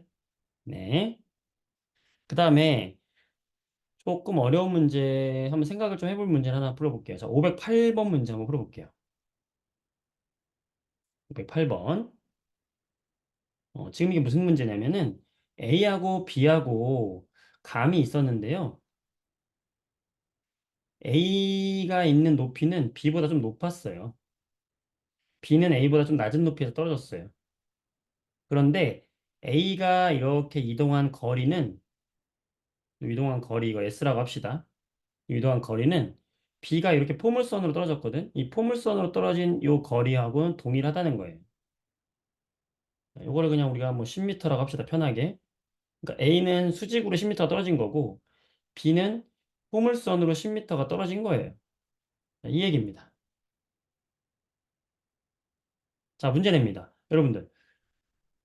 네. 그 다음에 조금 어려운 문제 한번 생각을 좀 해볼 문제를 하나 풀어볼게요. 자, 508번 문제 한번 풀어볼게요. 508번. 지금 이게 무슨 문제냐면은 A하고 B하고 감이 있었는데요. A가 있는 높이는 B보다 좀 높았어요. B는 A보다 좀 낮은 높이에서 떨어졌어요. 그런데 A가 이렇게 이동한 거리 이거 S라고 합시다. 이동한 거리는 B가 이렇게 포물선으로 떨어졌거든. 이 포물선으로 떨어진 이 거리하고는 동일하다는 거예요. 이거를 그냥 우리가 뭐 10m라고 합시다. 편하게. 그러니까 A는 수직으로 10m가 떨어진 거고 B는 포물선으로 10m가 떨어진 거예요. 이 얘기입니다. 자, 문제 냅니다. 여러분들,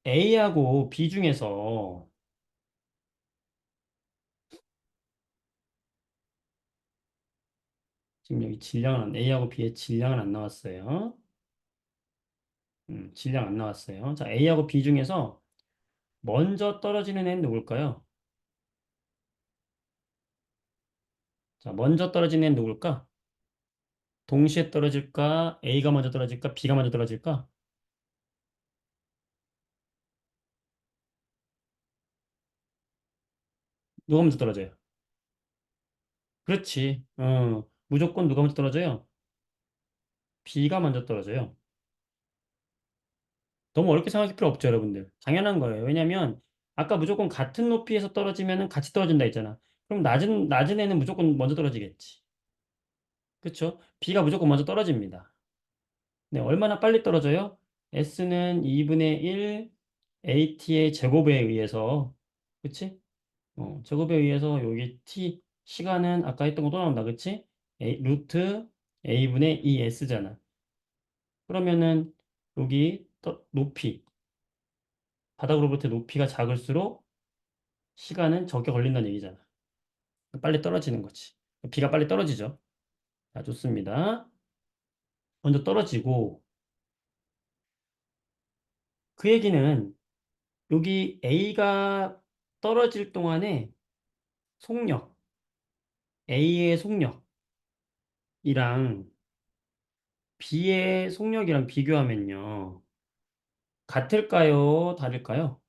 A하고 B 중에서 지금 여기 A하고 B의 질량은 안 나왔어요. 질량 안 나왔어요. 자, A하고 B 중에서 먼저 떨어지는 애는 누굴까요? 자, 먼저 떨어지는 애는 누굴까? 동시에 떨어질까? A가 먼저 떨어질까? B가 먼저 떨어질까? 누가 먼저 떨어져요? 그렇지. 무조건 누가 먼저 떨어져요? B가 먼저 떨어져요. 너무 어렵게 생각할 필요 없죠, 여러분들. 당연한 거예요. 왜냐면 아까 무조건 같은 높이에서 떨어지면은 같이 떨어진다 했잖아. 그럼 낮은 애는 무조건 먼저 떨어지겠지. 그렇죠? B가 무조건 먼저 떨어집니다. 네, 얼마나 빨리 떨어져요? S는 2분의 1 AT의 제곱에 의해서, 그치? 제곱에 의해서 여기 T, 시간은 아까 했던 거 또 나온다, 그치? 루트 A분의 2S잖아. 그러면은 여기 높이, 바닥으로부터 높이가 작을수록 시간은 적게 걸린다는 얘기잖아. 빨리 떨어지는 거지. B가 빨리 떨어지죠. 자, 좋습니다. 먼저 떨어지고, 그 얘기는 여기 A가 떨어질 동안에 속력, A의 속력이랑 B의 속력이랑 비교하면요. 같을까요? 다를까요?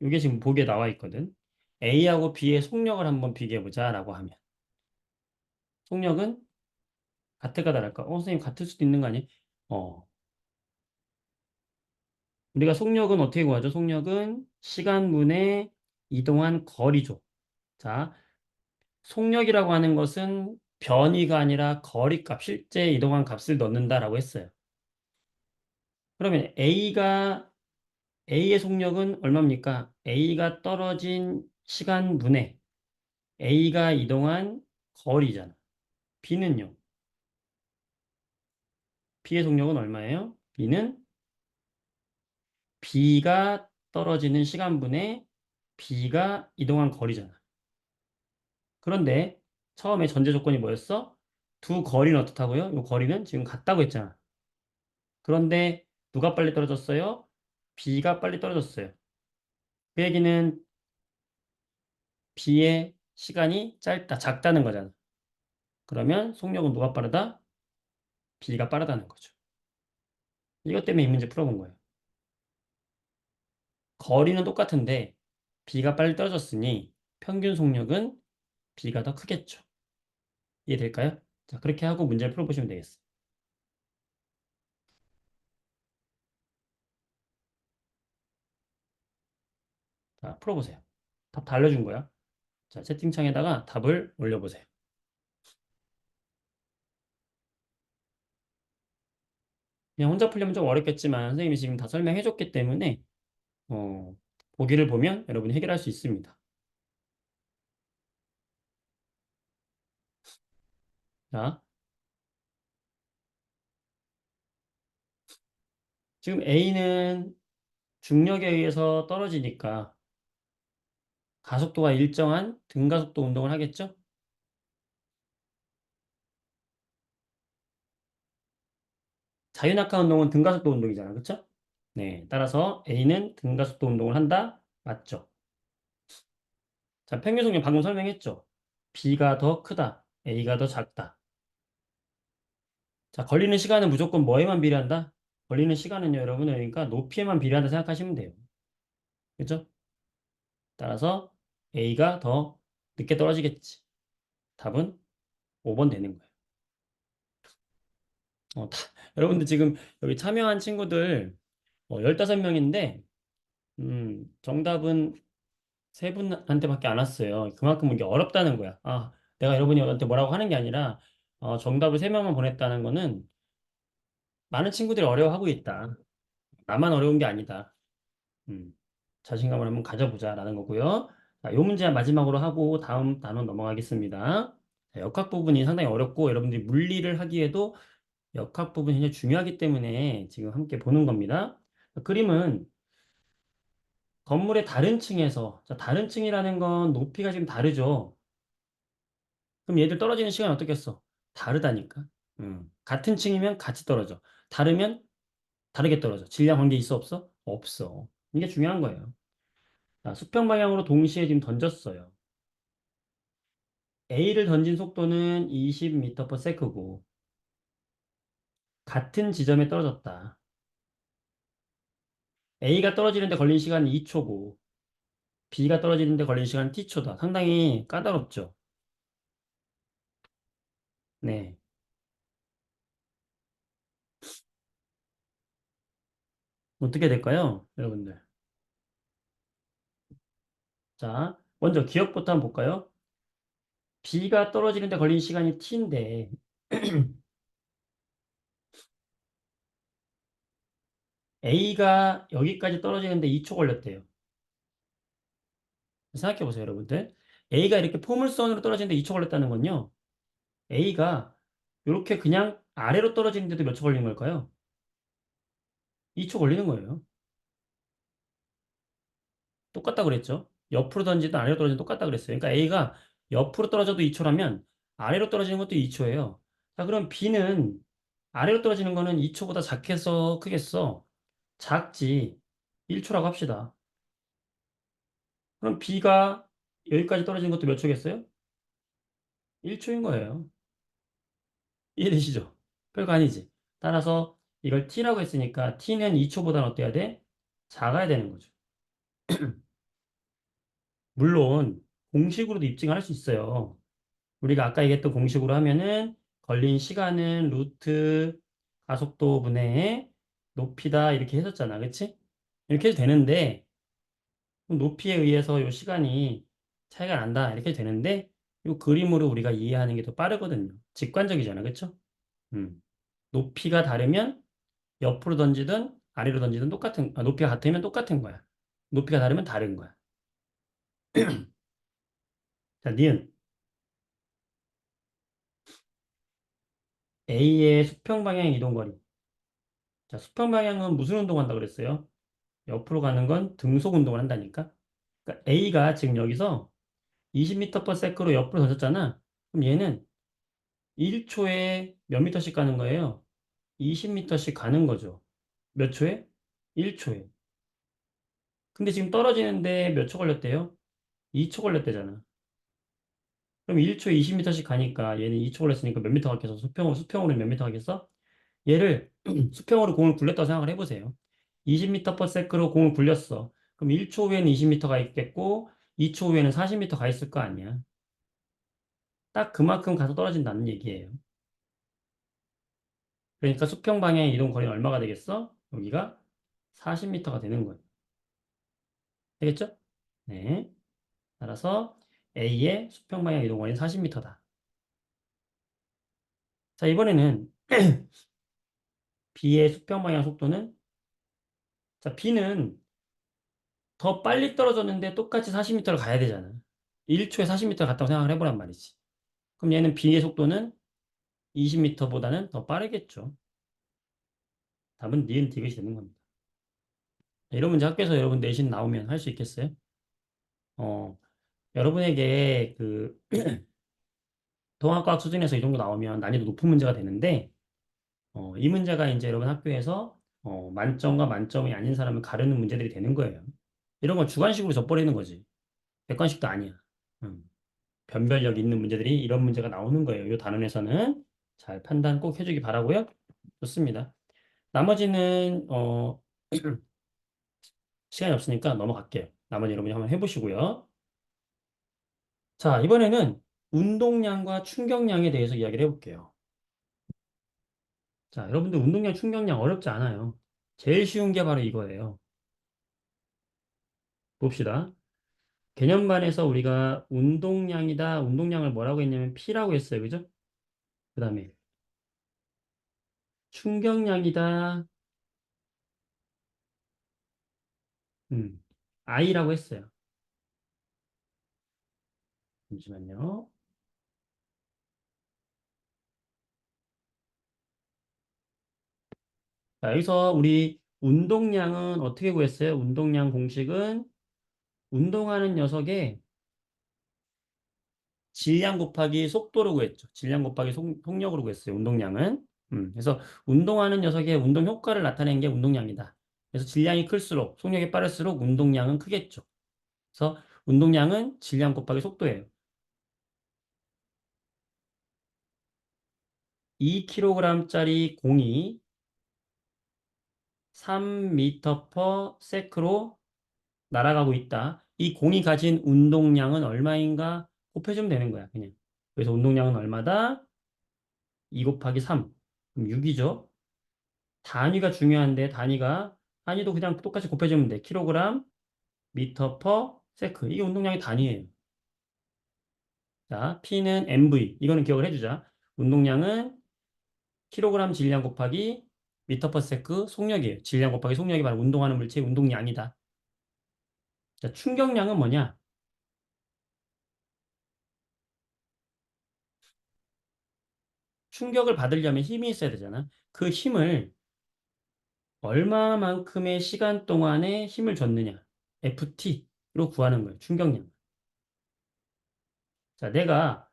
이게 지금 보기에 나와 있거든. A하고 B의 속력을 한번 비교해보자라고 하면. 속력은 같을까 다를까? 선생님 같을 수도 있는 거 아니에요? 어. 우리가 속력은 어떻게 구하죠? 속력은 시간분의 이동한 거리죠. 자, 속력이라고 하는 것은 변이가 아니라 거리값, 실제 이동한 값을 넣는다라고 했어요. 그러면 A의 속력은 얼마입니까? A가 떨어진 시간분의 A가 이동한 거리잖아. B는요? B의 속력은 얼마예요? B는 B가 떨어지는 시간분의 B가 이동한 거리잖아. 그런데 처음에 전제 조건이 뭐였어? 두 거리는 어떻다고요? 이 거리는 지금 같다고 했잖아. 그런데 누가 빨리 떨어졌어요? B가 빨리 떨어졌어요. 그 얘기는 B의 시간이 작다는 거잖아. 그러면 속력은 누가 빠르다? B가 빠르다는 거죠. 이것 때문에 이 문제 풀어본 거예요. 거리는 똑같은데 B가 빨리 떨어졌으니 평균 속력은 B가 더 크겠죠. 이해될까요? 자, 그렇게 하고 문제를 풀어보시면 되겠어요. 자, 풀어보세요. 답 다 알려준 거야. 자, 채팅창에다가 답을 올려보세요. 그냥 혼자 풀려면 좀 어렵겠지만 선생님이 지금 다 설명해줬기 때문에 어, 보기를 보면 여러분이 해결할 수 있습니다. 자, 지금 A는 중력에 의해서 떨어지니까 가속도가 일정한 등가속도 운동을 하겠죠? 자유낙하 운동은 등가속도 운동이잖아. 그렇죠? 네, 따라서 A는 등가속도 운동을 한다. 맞죠? 자, 평균 속력 방금 설명했죠? B가 더 크다. A가 더 작다. 자, 걸리는 시간은 무조건 뭐에만 비례한다? 걸리는 시간은요, 여러분, 그러니까 높이에만 비례한다 생각하시면 돼요. 그죠? 따라서 A가 더 늦게 떨어지겠지. 답은 5번 되는 거예요. 여러분들 지금 여기 참여한 친구들 15명인데, 정답은 세 분한테밖에 안 왔어요. 그만큼 이게 어렵다는 거야. 아, 내가 여러분한테 뭐라고 하는 게 아니라, 정답을 세 명만 보냈다는 거는 많은 친구들이 어려워하고 있다. 나만 어려운 게 아니다. 음, 자신감을 한번 가져보자라는 거고요. 자, 요 문제 마지막으로 하고 다음 단원 넘어가겠습니다. 자, 역학 부분이 상당히 어렵고 여러분들이 물리를 하기에도 역학 부분이 굉장히 중요하기 때문에 지금 함께 보는 겁니다. 그림은 건물의 다른 층에서, 자, 다른 층이라는 건 높이가 지금 다르죠. 그럼 얘들 떨어지는 시간이 어떻겠어? 다르다니까. 같은 층이면 같이 떨어져. 다르면 다르게 떨어져. 질량 관계 있어 없어? 없어. 이게 중요한 거예요. 자, 수평 방향으로 동시에 지금 던졌어요. A를 던진 속도는 20m/s고 같은 지점에 떨어졌다. A가 떨어지는데 걸린 시간은 2초고 B가 떨어지는데 걸린 시간은 T초다. 상당히 까다롭죠. 네. 어떻게 될까요? 여러분들. 자, 먼저 기억부터 한번 볼까요? B가 떨어지는데 걸린 시간이 T인데 A가 여기까지 떨어지는데 2초 걸렸대요. 생각해 보세요, 여러분들. A가 이렇게 포물선으로 떨어지는데 2초 걸렸다는 건요. A가 이렇게 그냥 아래로 떨어지는데도 몇 초 걸린 걸까요? 2초 걸리는 거예요. 똑같다 그랬죠? 옆으로 던지든 아래로 떨어지든 똑같다 그랬어요. 그러니까 A가 옆으로 떨어져도 2초라면 아래로 떨어지는 것도 2초예요. 자, 그럼 B는 아래로 떨어지는 거는 2초보다 작겠어, 크겠어? 작지. 1초라고 합시다. 그럼 B가 여기까지 떨어지는 것도 몇 초겠어요? 1초인 거예요. 이해되시죠? 별거 아니지. 따라서 이걸 T라고 했으니까 T는 2초보다는 어때야 돼? 작아야 되는 거죠. 물론 공식으로도 입증할 수 있어요. 우리가 아까 얘기했던 공식으로 하면은 걸린 시간은 루트 가속도 분의 높이다 이렇게 했었잖아. 그치? 이렇게 해도 되는데 높이에 의해서 이 시간이 차이가 난다 이렇게 해도 되는데 이 그림으로 우리가 이해하는 게 더 빠르거든요. 직관적이잖아. 그쵸? 음. 높이가 다르면 옆으로 던지든 아래로 던지든 높이가 같으면 똑같은 거야. 높이가 다르면 다른 거야. 자, 니은. A의 수평 방향 이동 거리. 자, 수평 방향은 무슨 운동한다 그랬어요? 옆으로 가는 건 등속 운동을 한다니까. 그러니까 A가 지금 여기서 20m/s로 옆으로 던졌잖아. 그럼 얘는 1초에 몇 미터씩 가는 거예요? 20m씩 가는 거죠. 몇 초에? 1초에. 근데 지금 떨어지는데 몇 초 걸렸대요? 2초 걸렸대잖아. 그럼 1초 20m씩 가니까 얘는 2초 걸렸으니까 몇 미터 가겠어? 수평으로 몇 미터 가겠어? 얘를 수평으로 공을 굴렸다고 생각을 해보세요. 20m per sec로 공을 굴렸어. 그럼 1초 후에는 20m 가 있겠고 2초 후에는 40m 가 있을 거 아니야. 딱 그만큼 가서 떨어진다는 얘기예요. 그러니까 수평 방향의 이동 거리는 얼마가 되겠어? 여기가 40m가 되는 거예요. 되겠죠? 네. 따라서 A의 수평 방향 이동 거리는 40m다. 자, 이번에는 B의 수평 방향 속도는 자, B는 더 빨리 떨어졌는데 똑같이 40m를 가야 되잖아. 1초에 40m 갔다고 생각을 해보란 말이지. 그럼 얘는 B의 속도는 20m보다는 더 빠르겠죠. 답은 니은 디귿이 되는 겁니다. 이런 문제 학교에서 여러분 내신 나오면 할 수 있겠어요? 어, 여러분에게 그 동학과학 수준에서 이 정도 나오면 난이도 높은 문제가 되는데 이 문제가 이제 여러분 학교에서 만점과 만점이 아닌 사람을 가르는 문제들이 되는 거예요. 이런 건 주관식으로 져버리는 거지. 객관식도 아니야. 음. 변별력 있는 문제들이 이런 문제가 나오는 거예요. 이 단원에서는 잘 판단 꼭 해주기 바라고요. 좋습니다. 나머지는 시간이 없으니까 넘어갈게요. 나머지 여러분이 한번 해보시고요. 자, 이번에는 운동량과 충격량에 대해서 이야기를 해볼게요. 자, 여러분들 운동량, 충격량 어렵지 않아요. 제일 쉬운 게 바로 이거예요. 봅시다. 개념반에서 우리가 운동량이다, 운동량을 뭐라고 했냐면 P라고 했어요. 그죠? 그 다음에 충격량이다, 음, I라고 했어요. 잠시만요. 자, 여기서 우리 운동량은 어떻게 구했어요? 운동량 공식은 운동하는 녀석의 질량 곱하기 속도로 구했죠. 질량 곱하기 속력으로 구했어요. 운동량은. 그래서 운동하는 녀석의 운동 효과를 나타낸 게 운동량이다. 그래서 질량이 클수록 속력이 빠를수록 운동량은 크겠죠. 그래서 운동량은 질량 곱하기 속도예요. 2kg짜리 공이 3m per sec로 날아가고 있다. 이 공이 가진 운동량은 얼마인가 곱해주면 되는 거야, 그냥. 그래서 운동량은 얼마다? 2 곱하기 3. 그럼 6이죠. 단위가 중요한데 단위도 그냥 똑같이 곱해주면 돼. 킬로그램, 미터 퍼 세크. 이게 운동량의 단위예요. 자, P는 MV. 이거는 기억을 해주자. 운동량은 킬로그램 질량 곱하기 미터 퍼 세크 속력이에요. 질량 곱하기 속력이 바로 운동하는 물체의 운동량이다. 자, 충격량은 뭐냐? 충격을 받으려면 힘이 있어야 되잖아. 그 힘을 얼마만큼의 시간 동안에 힘을 줬느냐. FT로 구하는 거예요. 충격량. 자, 내가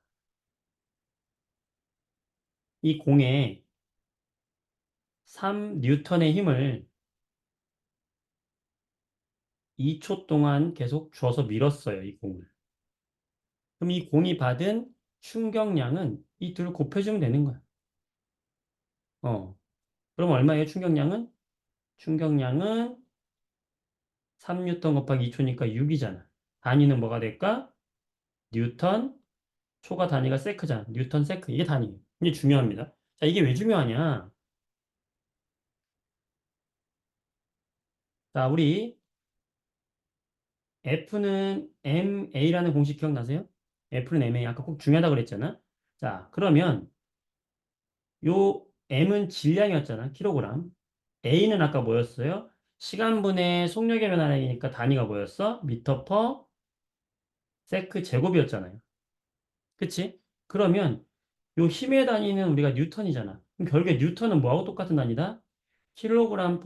이 공에 3뉴턴의 힘을 2초 동안 계속 줘서 밀었어요, 이 공을. 그럼 이 공이 받은 충격량은 이 둘을 곱해주면 되는 거야. 어. 그럼 얼마예요, 충격량은? 충격량은 3뉴턴 곱하기 2초니까 6이잖아. 단위는 뭐가 될까? 뉴턴, 초가 단위가 세크잖아. 뉴턴 세크. 이게 단위예요. 이게 중요합니다. 자, 이게 왜 중요하냐? 자, 우리 F는 MA라는 공식 기억나세요? F는 MA. 아까 꼭 중요하다고 그랬잖아. 자, 그러면 요 M은 질량이었잖아. 킬로그램. A는 아까 뭐였어요? 시간분의 속력의 변화량이니까 단위가 뭐였어? 미터 퍼 세크 제곱이었잖아요. 그치? 그러면 요 힘의 단위는 우리가 뉴턴이잖아. 그럼 결국에 뉴턴은 뭐하고 똑같은 단위다? 킬로그램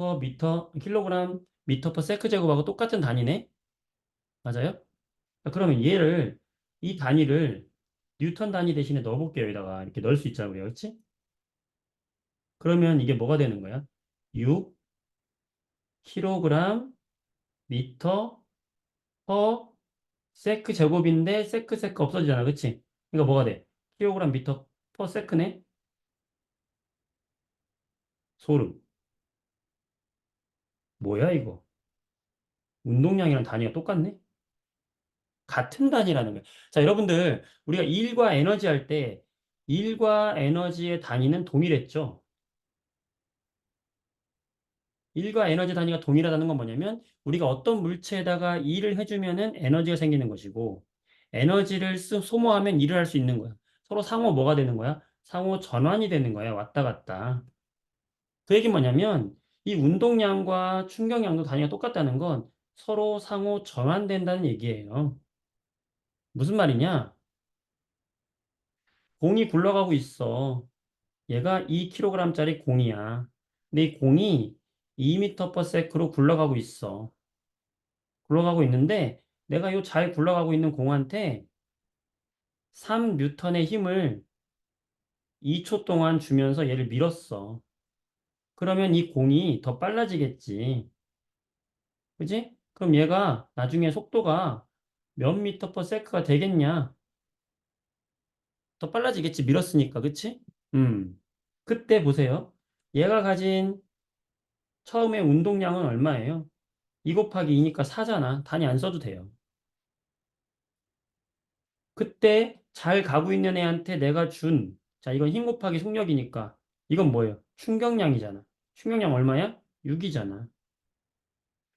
미터 퍼 세크 제곱하고 똑같은 단위네? 맞아요? 자, 그러면 이 단위를 뉴턴 단위 대신에 넣어볼게요. 여기다가 이렇게 넣을 수 있잖아, 우리가. 그치? 그러면 이게 뭐가 되는 거야? 6 킬로그램 미터 퍼 세크 제곱인데 세크 없어지잖아. 그치? 그러니까 뭐가 돼? 킬로그램 미터 퍼 세크네? 소름. 뭐야 이거? 운동량이랑 단위가 똑같네? 같은 단위라는 거야. 자, 여러분들, 우리가 일과 에너지 할 때, 일과 에너지의 단위는 동일했죠? 일과 에너지 단위가 동일하다는 건 뭐냐면, 우리가 어떤 물체에다가 일을 해주면은 에너지가 생기는 것이고, 에너지를 소모하면 일을 할 수 있는 거야. 서로 상호 뭐가 되는 거야? 상호 전환이 되는 거야. 왔다 갔다. 그 얘기 뭐냐면, 이 운동량과 충격량도 단위가 똑같다는 건 서로 상호 전환된다는 얘기예요. 무슨 말이냐? 공이 굴러가고 있어. 얘가 2kg짜리 공이야. 근데 이 공이 2m/s로 굴러가고 있어. 굴러가고 있는데 내가 요 잘 굴러가고 있는 공한테 3N의 힘을 2초 동안 주면서 얘를 밀었어. 그러면 이 공이 더 빨라지겠지. 그지? 그럼 얘가 나중에 속도가 몇 미터/s가 되겠냐? 더 빨라지겠지. 밀었으니까. 그치? 음. 그때 보세요. 얘가 가진 처음에 운동량은 얼마예요? 2 곱하기 2니까 4잖아. 단위 안 써도 돼요. 그때 잘 가고 있는 애한테 내가 준, 자, 이건 힘 곱하기 속력이니까. 이건 뭐예요? 충격량이잖아. 충격량 얼마야? 6이잖아.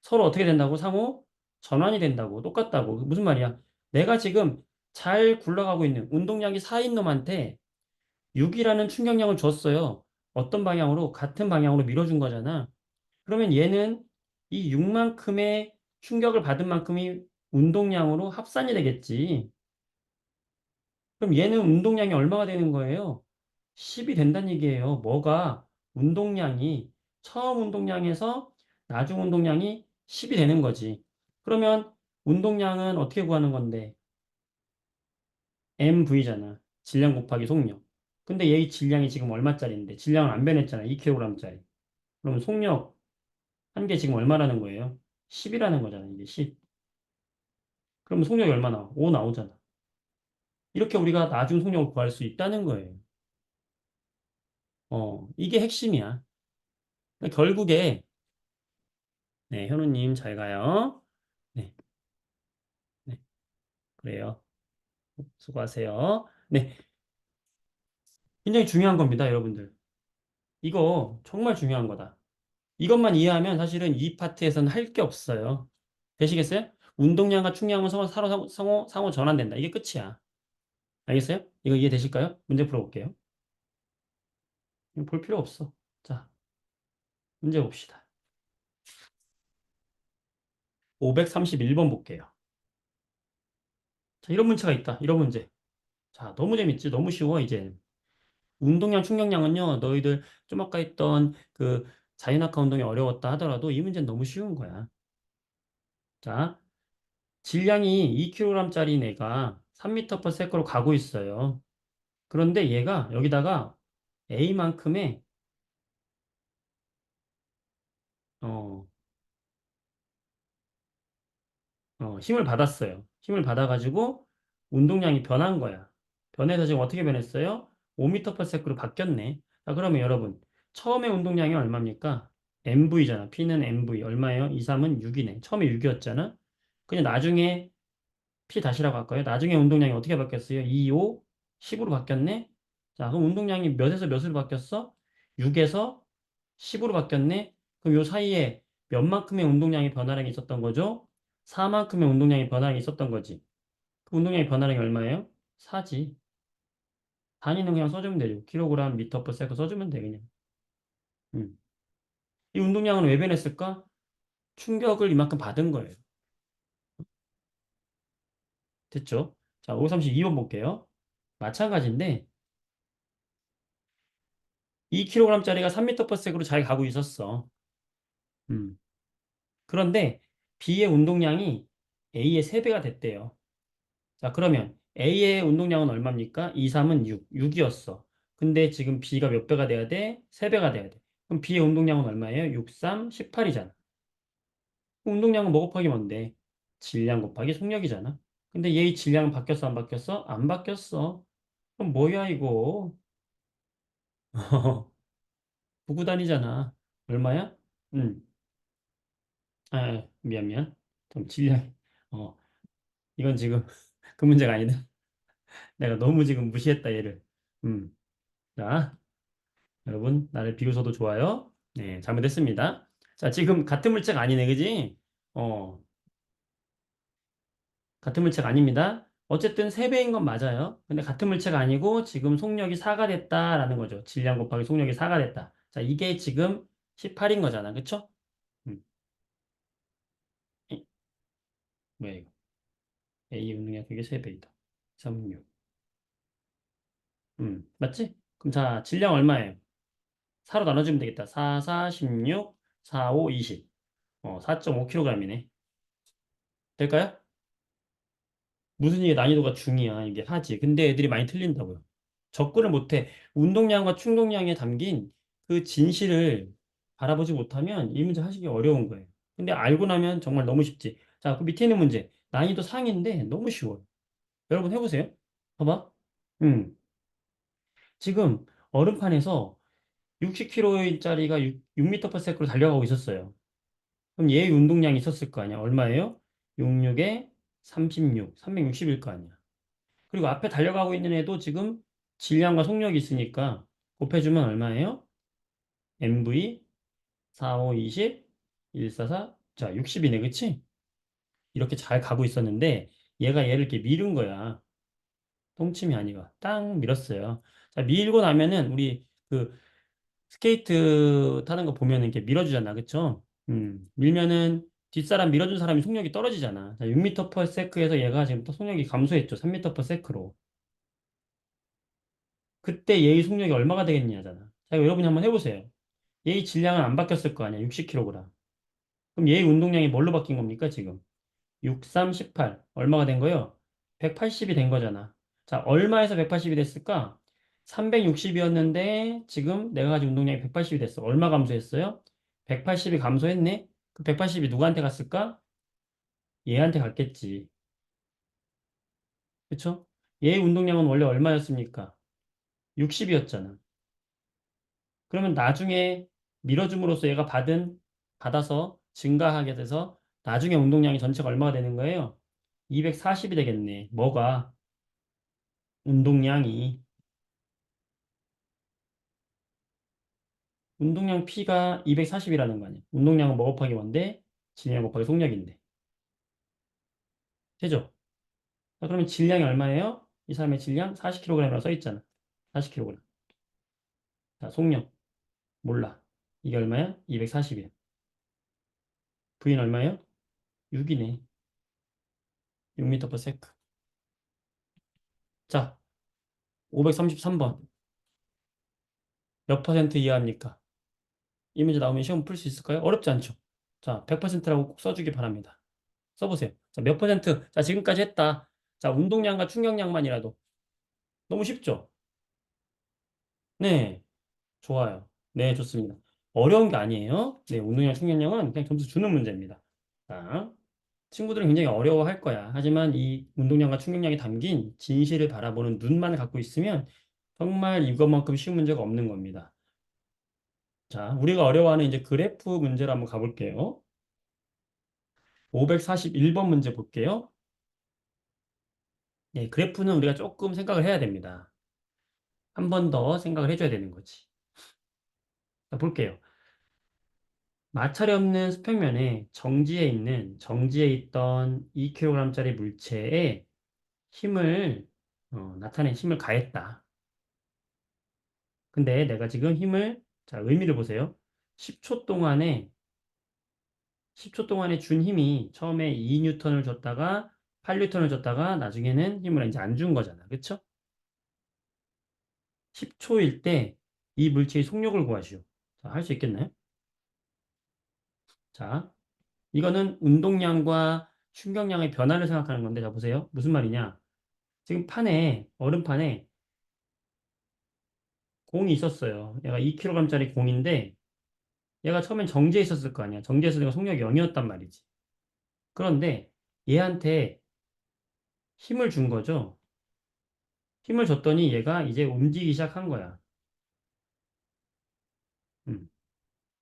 서로 어떻게 된다고? 상호 전환이 된다고. 똑같다고. 무슨 말이야? 내가 지금 잘 굴러가고 있는 운동량이 4인 놈한테 6이라는 충격량을 줬어요. 어떤 방향으로? 같은 방향으로 밀어준 거잖아. 그러면 얘는 이 6만큼의 충격을 받은 만큼이 운동량으로 합산이 되겠지. 그럼 얘는 운동량이 얼마가 되는 거예요? 10이 된다는 얘기예요. 뭐가? 운동량이 처음 운동량에서 나중 운동량이 10이 되는 거지. 그러면 운동량은 어떻게 구하는 건데? MV잖아. 질량 곱하기 속력. 근데 얘의 질량이 지금 얼마짜리인데? 질량은 안 변했잖아. 2kg짜리. 그러면 속력 한 개 지금 얼마라는 거예요? 10이라는 거잖아. 이게 10. 그러면 속력이 얼마 나와? 5 나오잖아. 이렇게 우리가 나중 속력을 구할 수 있다는 거예요. 이게 핵심이야. 그러니까 결국에, 네, 현우님 잘 가요. 네, 네, 그래요. 수고하세요. 네, 굉장히 중요한 겁니다, 여러분들. 이거 정말 중요한 거다. 이것만 이해하면 사실은 이 파트에서는 할 게 없어요. 되시겠어요? 운동량과 충량은 상호 전환된다. 이게 끝이야. 알겠어요? 이거 이해되실까요? 문제 풀어볼게요. 이거 볼 필요 없어. 자, 문제 봅시다. 531번 볼게요. 자, 이런 문제가 있다. 이런 문제. 자, 너무 재밌지? 너무 쉬워, 이제. 운동량, 충격량은요, 너희들 좀 아까 했던 그 자유낙하 운동이 어려웠다 하더라도 이 문제는 너무 쉬운 거야. 자, 질량이 2kg짜리 애가 3m/s로 가고 있어요. 그런데 얘가 여기다가 A만큼의 어, 힘을 받았어요. 힘을 받아가지고 운동량이 변한 거야. 변해서 지금 어떻게 변했어요? 5m/s로 바뀌었네. 자, 그러면 여러분, 처음에 운동량이 얼마입니까? MV잖아. P는 MV. 얼마예요? 2, 3은 6이네. 처음에 6이었잖아. 그냥 나중에 P 다시라고 할까요? 나중에 운동량이 어떻게 바뀌었어요? 2, 5, 10으로 바뀌었네. 자, 그럼 운동량이 몇에서 몇으로 바뀌었어? 6에서 10으로 바뀌었네. 그럼 요 사이에 몇만큼의 운동량의 변화량이 있었던 거죠? 4만큼의 운동량의 변화량이 있었던 거지. 그 운동량의 변화량이 얼마예요? 4지. 단위는 그냥 써주면 되죠. 킬로그램, 미터 퍼 세컨 써주면 돼, 그냥. 음. 이 운동량은 왜 변했을까? 충격을 이만큼 받은 거예요. 됐죠? 자, 532번 볼게요. 마찬가지인데, 2kg짜리가 3m 퍼 세컨으로 잘 가고 있었어. 음. 그런데 B의 운동량이 A의 3배가 됐대요. 자, 그러면 A의 운동량은 얼마입니까? 2, 3은 6, 6이었어. 근데 지금 B가 몇 배가 돼야 돼? 3배가 돼야 돼. 그럼 B의 운동량은 얼마예요? 6, 3, 18이잖아. 운동량은 뭐 곱하기 뭔데? 질량 곱하기 속력이잖아. 근데 얘의 질량은 바뀌었어, 안 바뀌었어? 안 바뀌었어. 그럼 뭐야, 이거? 구구단이잖아. 얼마야? 응. 아, 미안, 미안. 좀 질량. 어, 이건 지금 그 문제가 아니다. 내가 너무 지금 무시했다, 얘를. 음. 자, 여러분, 나를 비웃어도 좋아요. 네, 잘못했습니다. 자, 지금 같은 물체가 아니네, 그지? 어, 같은 물체가 아닙니다. 어쨌든 3배인 건 맞아요. 근데 같은 물체가 아니고 지금 속력이 4가 됐다라는 거죠. 질량 곱하기 속력이 4가 됐다. 자, 이게 지금 18인 거잖아. 그쵸? 음. 이- 뭐야, 이거. A 운동량 그게 3배이다. 36. 맞지? 그럼 자, 질량 얼마예요? 4로 나눠주면 되겠다. 4, 4, 16, 4, 5, 20. 4.5kg이네. 될까요? 무슨 이게 난이도가 중이야. 이게 하지. 근데 애들이 많이 틀린다고요. 접근을 못해. 운동량과 충동량에 담긴 그 진실을 바라보지 못하면 이 문제 하시기 어려운 거예요. 근데 알고 나면 정말 너무 쉽지. 자, 그 밑에 있는 문제. 난이도 상인데 너무 쉬워요. 여러분 해보세요. 봐봐. 음, 지금 얼음판에서 60kg짜리가 6m/s로 달려가고 있었어요. 그럼 얘의 운동량이 있었을 거 아니야. 얼마예요? 66에 36, 360일 거 아니야. 그리고 앞에 달려가고 있는 애도 지금 질량과 속력이 있으니까 곱해주면 얼마예요? MV 45, 20, 144, 자, 60이네, 그치? 이렇게 잘 가고 있었는데 얘가 얘를 이렇게 밀은 거야. 똥침이 아니라 땅 밀었어요. 자, 밀고 나면은 우리 그 스케이트 타는 거 보면은 이렇게 밀어주잖아, 그쵸? 밀면은 뒷사람 밀어준 사람이 속력이 떨어지잖아. 자, 6m/s에서 얘가 지금 또 속력이 감소했죠. 3m/s로. 그때 얘의 속력이 얼마가 되겠냐잖아. 자, 여러분이 한번 해보세요. 얘의 질량은 안 바뀌었을 거 아니야. 60kg. 그럼 얘의 운동량이 뭘로 바뀐 겁니까, 지금? 6, 3, 18. 얼마가 된 거예요? 180이 된 거잖아. 자, 얼마에서 180이 됐을까? 360이었는데 지금 내가 가진 운동량이 180이 됐어. 얼마 감소했어요? 180이 감소했네? 그 180이 누구한테 갔을까? 얘한테 갔겠지. 그쵸? 얘의 운동량은 원래 얼마였습니까? 60이었잖아. 그러면 나중에 밀어줌으로써 얘가 받아서 증가하게 돼서 나중에 운동량이 전체가 얼마가 되는 거예요? 240이 되겠네. 뭐가? 운동량이. 운동량 P가 240이라는 거 아니야. 운동량은 뭐 곱하기 뭔데? 질량 곱하기 속력인데. 되죠? 자, 그러면 질량이 얼마예요? 이 사람의 질량 40kg이라고 써 있잖아. 40kg. 자, 속력. 몰라. 이게 얼마야? 240이야. V는 얼마예요? 6이네. 6m/s. 자, 533번. 몇 퍼센트 이하입니까? 이 문제 나오면 시험 풀 수 있을까요? 어렵지 않죠? 자, 100%라고 꼭 써주기 바랍니다. 써보세요. 자, 몇 퍼센트? 자, 지금까지 했다. 자, 운동량과 충격량만이라도. 너무 쉽죠? 네, 좋아요. 네, 좋습니다. 어려운 게 아니에요. 네, 운동량, 충격량은 그냥 점수 주는 문제입니다. 자, 친구들은 굉장히 어려워할 거야. 하지만 이 운동량과 충격량이 담긴 진실을 바라보는 눈만 갖고 있으면 정말 이것만큼 쉬운 문제가 없는 겁니다. 자, 우리가 어려워하는 이제 그래프 문제로 한번 가볼게요. 541번 문제 볼게요. 네, 그래프는 우리가 조금 생각을 해야 됩니다. 한 번 더 생각을 해줘야 되는 거지. 자, 볼게요. 마찰이 없는 수평면에 정지해 있던 2kg짜리 물체에 힘을 가했다. 근데 내가 지금 자, 의미를 보세요. 10초 동안에, 10초 동안에 준 힘이 처음에 2뉴턴을 줬다가 8뉴턴을 줬다가 나중에는 힘을 이제 안 준 거잖아. 그쵸? 10초일 때 이 물체의 속력을 구하시오. 자, 할 수 있겠나요? 자, 이거는 운동량과 충격량의 변화를 생각하는 건데, 자, 보세요. 무슨 말이냐? 지금 얼음판에 공이 있었어요. 얘가 2kg짜리 공인데, 얘가 처음엔 정지해 있었을 거 아니야. 정지해 있으니까 속력이 0이었단 말이지. 그런데 얘한테 힘을 준 거죠. 힘을 줬더니 얘가 이제 움직이기 시작한 거야. 음.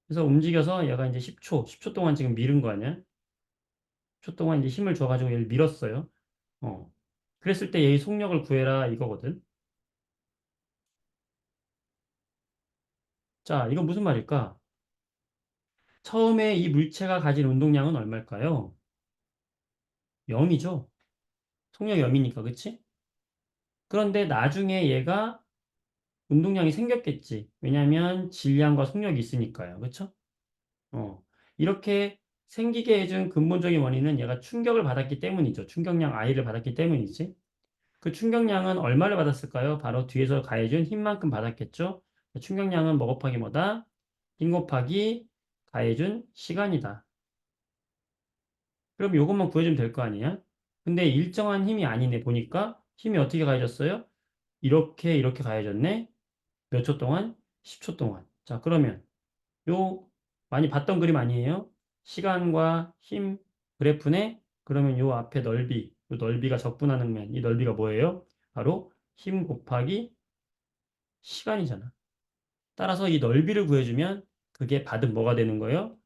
그래서 움직여서 얘가 이제 10초 동안 지금 미른 거 아니야? 10초 동안 이제 힘을 줘가지고 얘를 밀었어요. 어. 그랬을 때 얘의 속력을 구해라 이거거든. 자, 이건 무슨 말일까? 처음에 이 물체가 가진 운동량은 얼마일까요? 0이죠. 속력이 0이니까, 그치? 그런데 나중에 얘가 운동량이 생겼겠지. 왜냐하면 질량과 속력이 있으니까요. 그쵸? 어. 이렇게 생기게 해준 근본적인 원인은 얘가 충격을 받았기 때문이죠. 충격량 I를 받았기 때문이지. 그 충격량은 얼마를 받았을까요? 바로 뒤에서 가해준 힘만큼 받았겠죠. 충격량은 뭐 곱하기 뭐다? 힘 곱하기 가해준 시간이다. 그럼 이것만 구해주면 될 거 아니야? 근데 일정한 힘이 아니네. 보니까 힘이 어떻게 가해졌어요? 이렇게 가해졌네. 몇 초 동안? 10초 동안. 자, 그러면 요 많이 봤던 그림 아니에요? 시간과 힘 그래프네. 그러면 요 앞에 넓이, 요 넓이가 적분하는 면, 이 넓이가 뭐예요? 바로 힘 곱하기 시간이잖아. 따라서 이 넓이를 구해주면 그게 받은 뭐가 되는 거예요?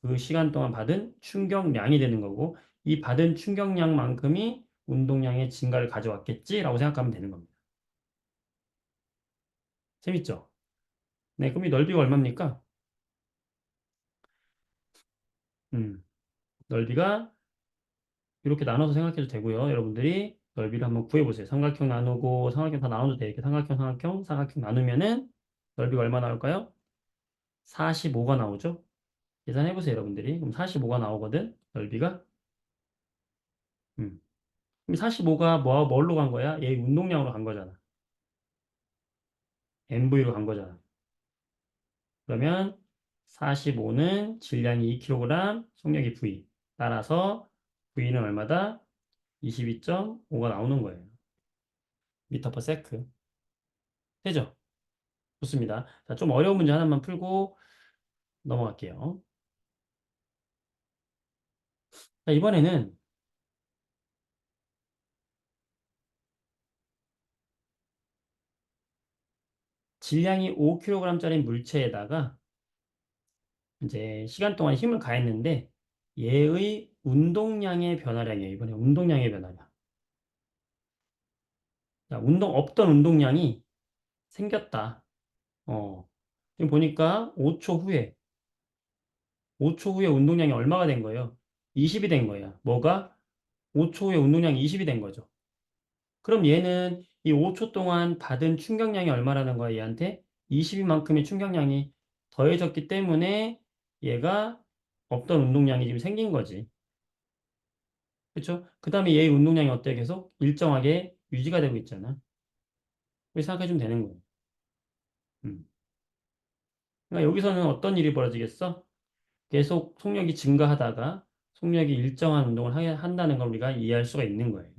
그 시간 동안 받은 충격량이 되는 거고 이 받은 충격량만큼이 운동량의 증가를 가져왔겠지라고 생각하면 되는 겁니다. 재밌죠? 네, 그럼 이 넓이가 얼마입니까? 음, 넓이가 이렇게 나눠서 생각해도 되고요. 여러분들이 넓이를 한번 구해보세요. 삼각형 나누고 삼각형 다 나눠도 돼. 이렇게 삼각형 나누면은 넓이가 얼마 나올까요? 45가 나오죠? 계산해보세요, 여러분들이. 그럼 45가 나오거든, 넓이가. 음. 그럼 45가 뭘로 간 거야? 얘 운동량으로 간 거잖아. MV로 간 거잖아. 그러면 45는 질량이 2kg, 속력이 V. 따라서 V는 얼마다? 22.5가 나오는 거예요. 미터 퍼 세크. 되죠? 좋습니다. 자, 좀 어려운 문제 하나만 풀고 넘어갈게요. 자, 이번에는 질량이 5kg짜리 물체에다가 이제 시간 동안 힘을 가했는데 얘의 운동량의 변화량이에요. 이번에 운동량의 변화량. 자, 없던 운동량이 생겼다. 지금 보니까 5초 후에 운동량이 얼마가 된 거예요? 20이 된 거예요. 뭐가? 5초 후에 운동량이 20이 된 거죠. 그럼 얘는 이 5초 동안 받은 충격량이 얼마라는 거야, 얘한테? 22만큼의 충격량이 더해졌기 때문에 얘가 없던 운동량이 지금 생긴 거지. 그렇죠? 그 다음에 얘의 운동량이 어때? 계속 일정하게 유지가 되고 있잖아. 그렇게 생각해주면 되는 거예요. 음. 그러니까 여기서는 어떤 일이 벌어지겠어? 계속 속력이 증가하다가 속력이 일정한 운동을 한다는 걸 우리가 이해할 수가 있는 거예요.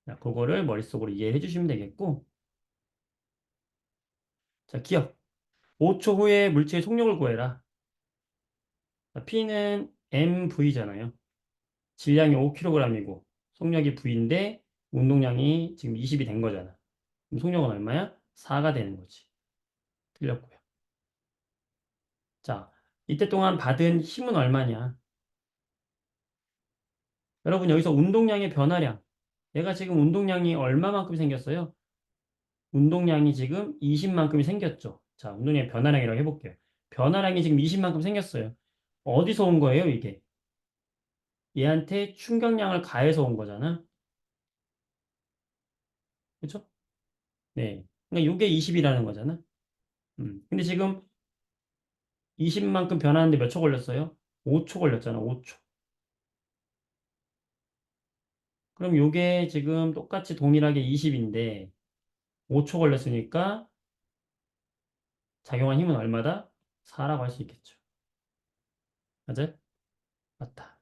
자, 그거를 머릿속으로 이해해 주시면 되겠고. 자, 기억. 5초 후에 물체의 속력을 구해라. 자, P는 MV잖아요. 질량이 5kg이고 속력이 V인데 운동량이 지금 20이 된 거잖아. 그럼 속력은 얼마야? 4가 되는 거지. 틀렸고요. 자, 이때 동안 받은 힘은 얼마냐? 여러분 여기서 운동량의 변화량. 얘가 지금 운동량이 얼마만큼 생겼어요? 운동량이 지금 20만큼이 생겼죠. 자, 운동량의 변화량이라고 해볼게요. 변화량이 지금 20만큼 생겼어요. 어디서 온 거예요, 이게? 얘한테 충격량을 가해서 온 거잖아. 그렇죠? 네. 그러니까 이게 20이라는 거잖아. 근데 지금 20만큼 변하는데 몇 초 걸렸어요? 5초 걸렸잖아, 5초. 그럼 이게 지금 똑같이 동일하게 20인데 5초 걸렸으니까 작용한 힘은 얼마다? 4라고 할 수 있겠죠. 맞아요? 맞다.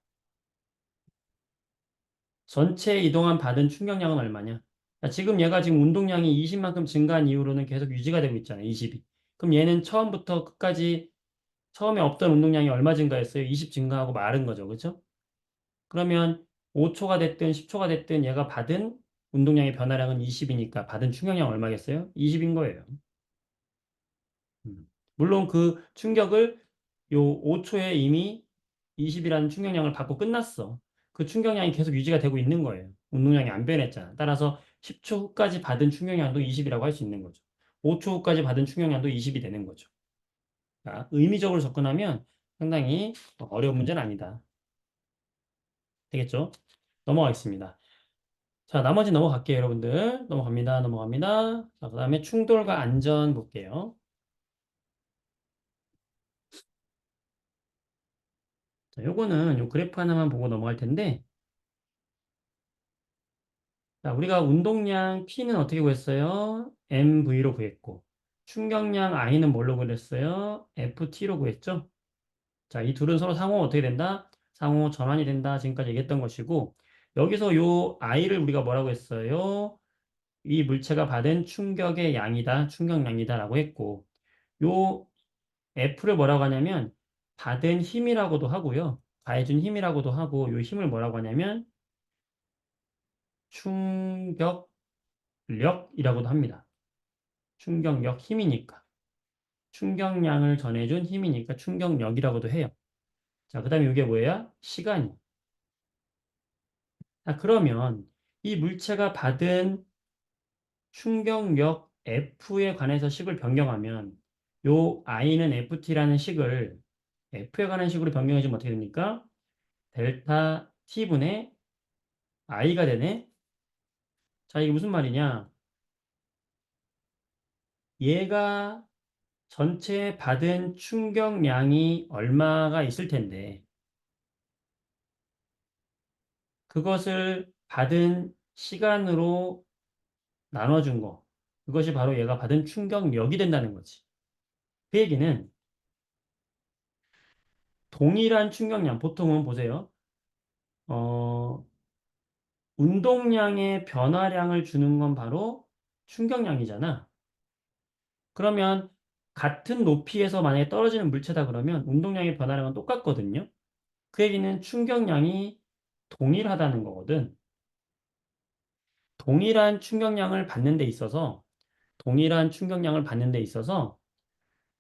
전체 이동한 받은 충격량은 얼마냐? 자, 지금 얘가 지금 운동량이 20만큼 증가한 이후로는 계속 유지가 되고 있잖아요. 20이. 그럼 얘는 처음부터 끝까지 처음에 없던 운동량이 얼마 증가했어요? 20 증가하고 마른 거죠. 그렇죠? 그러면 5초가 됐든 10초가 됐든 얘가 받은 운동량의 변화량은 20이니까 받은 충격량 얼마겠어요? 20인 거예요. 물론 그 충격을 요 5초에 이미 20이라는 충격량을 받고 끝났어. 그 충격량이 계속 유지가 되고 있는 거예요. 운동량이 안 변했잖아. 따라서 10초 후까지 받은 충격량도 20이라고 할 수 있는 거죠. 5초 후까지 받은 충격량도 20이 되는 거죠. 자, 의미적으로 접근하면 상당히 어려운 문제는 아니다. 되겠죠? 넘어가겠습니다. 자, 나머지 넘어갈게요, 여러분들. 넘어갑니다. 넘어갑니다. 자, 그 다음에 충돌과 안전 볼게요. 자, 요거는 요 그래프 하나만 보고 넘어갈 텐데, 자, 우리가 운동량 P는 어떻게 구했어요? MV로 구했고, 충격량 I는 뭘로 구했어요? FT로 구했죠? 자, 이 둘은 서로 상호 어떻게 된다? 상호 전환이 된다. 지금까지 얘기했던 것이고, 여기서 요 I를 우리가 뭐라고 했어요? 이 물체가 받은 충격의 양이다. 충격량이다라고 했고, 요 F를 뭐라고 하냐면, 받은 힘이라고도 하고요. 가해준 힘이라고도 하고, 요 힘을 뭐라고 하냐면, 충격력이라고도 합니다. 충격력 힘이니까. 충격량을 전해준 힘이니까 충격력이라고도 해요. 자, 그 다음에 이게 뭐예요? 시간이. 자, 그러면 이 물체가 받은 충격력 F에 관해서 식을 변경하면 요 I는 FT라는 식을 F에 관한 식으로 변경해주면 어떻게 됩니까? 델타 T분의 I가 되네? 자, 이게 무슨 말이냐? 얘가 전체 받은 충격량이 얼마가 있을 텐데 그것을 받은 시간으로 나눠준 거. 그것이 바로 얘가 받은 충격력이 된다는 거지. 그 얘기는 동일한 충격량, 보통은 보세요. 어, 운동량의 변화량을 주는 건 바로 충격량이잖아. 그러면 같은 높이에서 만약에 떨어지는 물체다 그러면 운동량의 변화량은 똑같거든요. 그 얘기는 충격량이 동일하다는 거거든. 동일한 충격량을 받는 데 있어서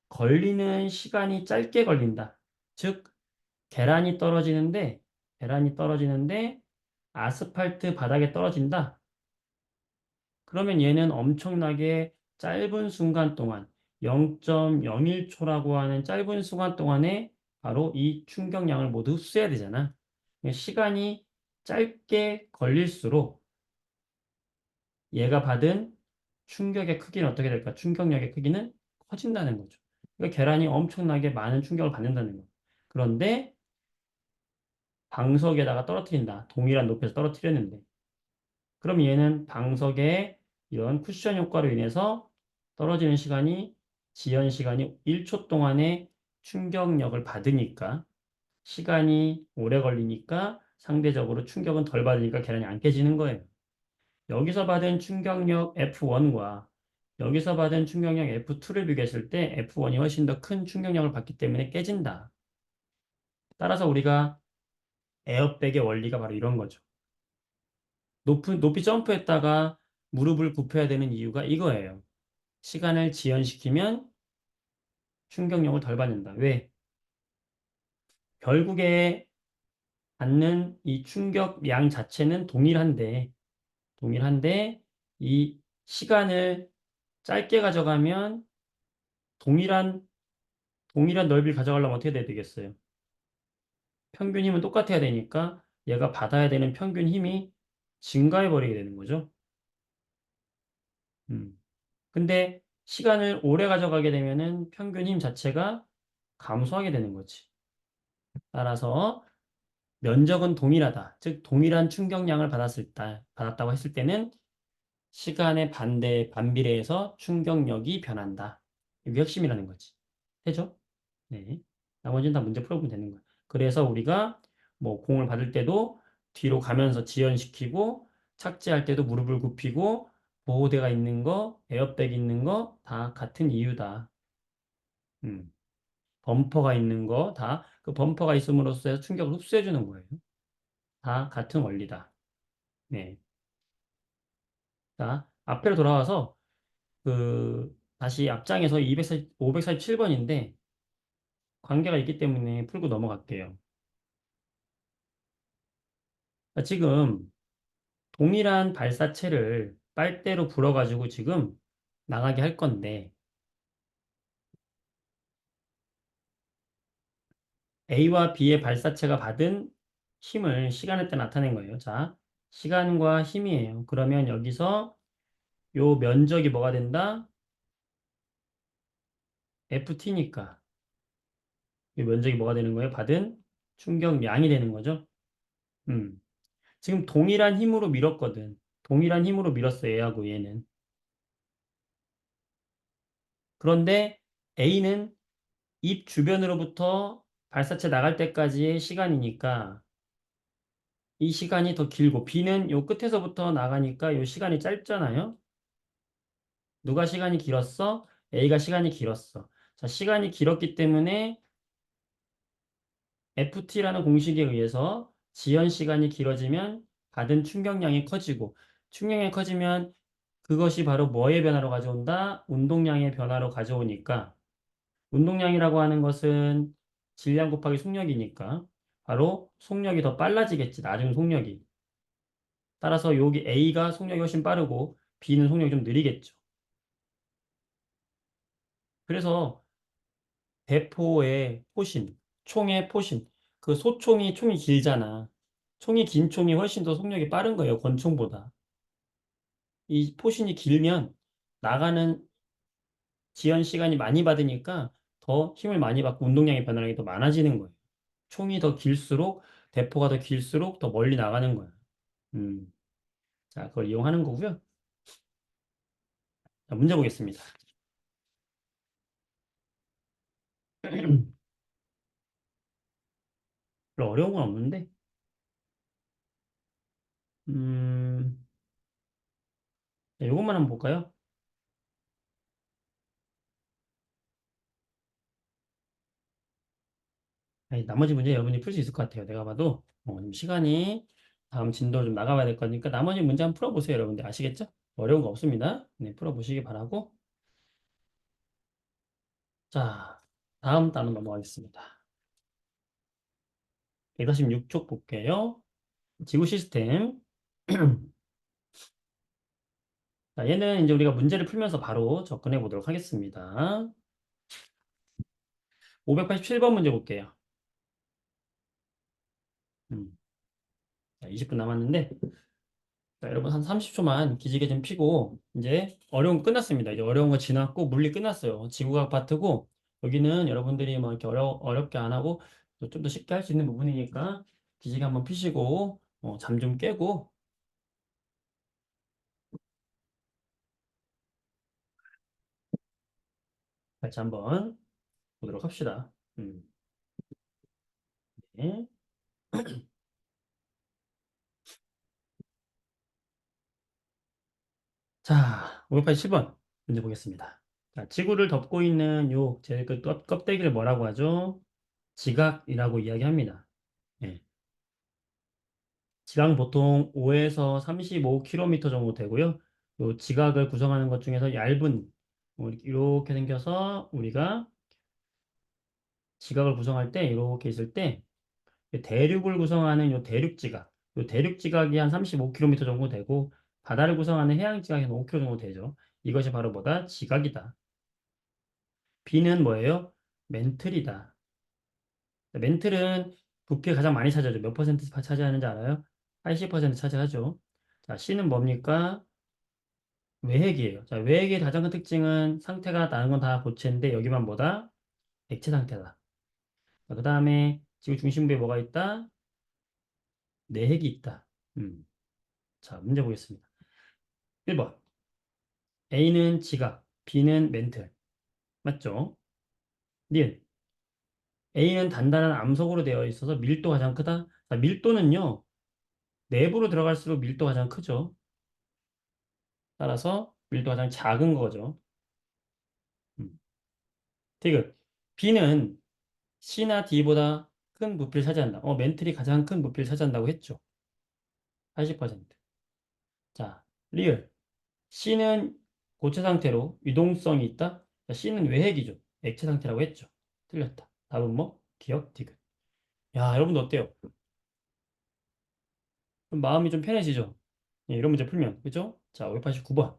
걸리는 시간이 짧게 걸린다. 즉, 계란이 떨어지는데, 계란이 떨어지는데 아스팔트 바닥에 떨어진다. 그러면 얘는 엄청나게 짧은 순간 동안 0.01초라고 하는 짧은 순간 동안에 바로 이 충격량을 모두 흡수해야 되잖아. 시간이 짧게 걸릴수록 얘가 받은 충격의 크기는 어떻게 될까? 충격력의 크기는 커진다는 거죠. 그러니까 계란이 엄청나게 많은 충격을 받는다는 거. 그런데 방석에다가 떨어뜨린다. 동일한 높이에서 떨어뜨렸는데. 그럼 얘는 방석에 이런 쿠션 효과로 인해서 떨어지는 시간이 지연 시간이 1초 동안의 충격력을 받으니까 시간이 오래 걸리니까 상대적으로 충격은 덜 받으니까 계란이 안 깨지는 거예요. 여기서 받은 충격력 F1과 여기서 받은 충격력 F2를 비교했을 때 F1이 훨씬 더 큰 충격력을 받기 때문에 깨진다. 따라서 우리가 에어백의 원리가 바로 이런 거죠. 높이 점프했다가 무릎을 굽혀야 되는 이유가 이거예요. 시간을 지연시키면 충격력을 덜 받는다. 왜? 결국에 받는 이 충격량 자체는 동일한데 이 시간을 짧게 가져가면 동일한 넓이를 가져가려면 어떻게 돼야 되겠어요? 평균 힘은 똑같아야 되니까 얘가 받아야 되는 평균 힘이 증가해 버리게 되는 거죠. 음. 근데 시간을 오래 가져가게 되면은 평균 힘 자체가 감소하게 되는 거지. 따라서 면적은 동일하다. 즉 동일한 충격량을 받았다고 했을 때는 시간의 반비례해서 충격력이 변한다. 이게 핵심이라는 거지. 되죠? 네. 나머지는 다 문제 풀어보면 되는 거야. 그래서 우리가 뭐 공을 받을 때도 뒤로 가면서 지연시키고 착지할 때도 무릎을 굽히고 보호대가 있는 거, 에어백 있는 거 다 같은 이유다. 음. 범퍼가 있는 거 다 그 범퍼가 있음으로써 충격을 흡수해 주는 거예요. 다 같은 원리다. 네. 자, 앞으로 돌아와서 다시 앞장에서 547번인데 관계가 있기 때문에 풀고 넘어갈게요. 자, 지금 동일한 발사체를 빨대로 불어가지고 지금 나가게 할 건데 A와 B의 발사체가 받은 힘을 시간을 때 나타낸 거예요. 자, 시간과 힘이에요. 그러면 여기서 요 면적이 뭐가 된다? FT니까 이 면적이 뭐가 되는 거예요? 받은 충격량이 되는 거죠. 음. 지금 동일한 힘으로 밀었거든. 동일한 힘으로 밀었어, 얘하고 얘는. 그런데 A는 입 주변으로부터 발사체 나갈 때까지의 시간이니까 이 시간이 더 길고 B는 요 끝에서부터 나가니까 요 시간이 짧잖아요. 누가 시간이 길었어? A가 시간이 길었어. 자, 시간이 길었기 때문에 FT라는 공식에 의해서 지연 시간이 길어지면 받은 충격량이 커지고 충격량이 커지면 그것이 바로 뭐의 변화로 가져온다? 운동량의 변화로 가져오니까 운동량이라고 하는 것은 질량 곱하기 속력이니까 바로 속력이 더 빨라지겠지. 나중 속력이. 따라서 여기 A가 속력이 훨씬 빠르고 B는 속력이 좀 느리겠죠. 그래서 대포의 포신, 총의 포신, 그 소총이 총이 길잖아. 총이 긴 총이 훨씬 더 속력이 빠른 거예요. 권총보다. 이 포신이 길면 나가는 지연 시간이 많이 받으니까 더 힘을 많이 받고 운동량의 변화량이 더 많아지는 거예요. 총이 더 길수록 대포가 더 길수록 더 멀리 나가는 거예요. 음. 자, 그걸 이용하는 거고요. 자, 문제 보겠습니다. 별로 어려운 건 없는데, 음, 자, 요것만 한번 볼까요? 아니, 나머지 문제 여러분이 풀 수 있을 것 같아요. 내가 봐도. 좀 시간이 다음 진도 좀 나가봐야 될 거니까 나머지 문제 한번 풀어보세요. 여러분들 아시겠죠? 어려운 거 없습니다. 네, 풀어보시기 바라고. 자, 다음 단어 넘어가겠습니다. 146쪽 볼게요. 지구 시스템. 자, 얘는 이제 우리가 문제를 풀면서 바로 접근해 보도록 하겠습니다. 587번 문제 볼게요. 음, 자, 20분 남았는데, 자, 여러분 한 30초만 기지개 좀 피고, 이제 어려운 거 끝났습니다. 이제 어려운 거 지났고, 물리 끝났어요. 지구과학 파트고, 여기는 여러분들이 뭐 이렇게 어렵게 안 하고, 좀 더 쉽게 할 수 있는 부분이니까, 기지개 한번 피시고, 잠 좀 깨고, 같이 한번 보도록 합시다. 네. 자, 587번 문제 보겠습니다. 자, 지구를 덮고 있는 요 제일 그 껍데기를 뭐라고 하죠? 지각이라고 이야기합니다. 예. 지각은 보통 5에서 35km 정도 되고요. 요 지각을 구성하는 것 중에서 얇은 이렇게 생겨서 우리가 지각을 구성할 때 이렇게 있을 때 대륙을 구성하는 요 대륙 지각, 요 대륙 지각이 한 35km 정도 되고 바다를 구성하는 해양 지각이 한 5km 정도 되죠. 이것이 바로 뭐다? 지각이다. B는 뭐예요? 멘틀이다. 멘틀은 부피를 가장 많이 차지하죠. 몇 퍼센트 차지하는지 알아요? 80% 차지하죠. 자, C는 뭡니까? 외핵이에요. 자, 외핵의 가장 큰 특징은 상태가 다른 건 다 고체인데 여기만 뭐다? 액체 상태다. 그 다음에 지구 중심부에 뭐가 있다? 내핵이 있다. 음. 자, 문제 보겠습니다. 1번. A는 지각, B는 멘틀. 맞죠? 니은. A는 단단한 암석으로 되어 있어서 밀도가 가장 크다. 자, 밀도는요. 내부로 들어갈수록 밀도가 가장 크죠. 따라서 밀도가 가장 작은 거죠. 음. 디귿. B는 C나 D보다 큰 부피를 차지한다. 멘틀이 가장 큰 부피를 차지한다고 했죠. 80%. 자, 리을. C는 고체 상태로 유동성이 있다. 자, C는 외핵이죠. 액체 상태라고 했죠. 틀렸다. 답은 뭐? 기억, 디귿. 야, 여러분도 어때요? 좀 마음이 좀 편해지죠? 예, 이런 문제 풀면. 그죠? 자, 589번.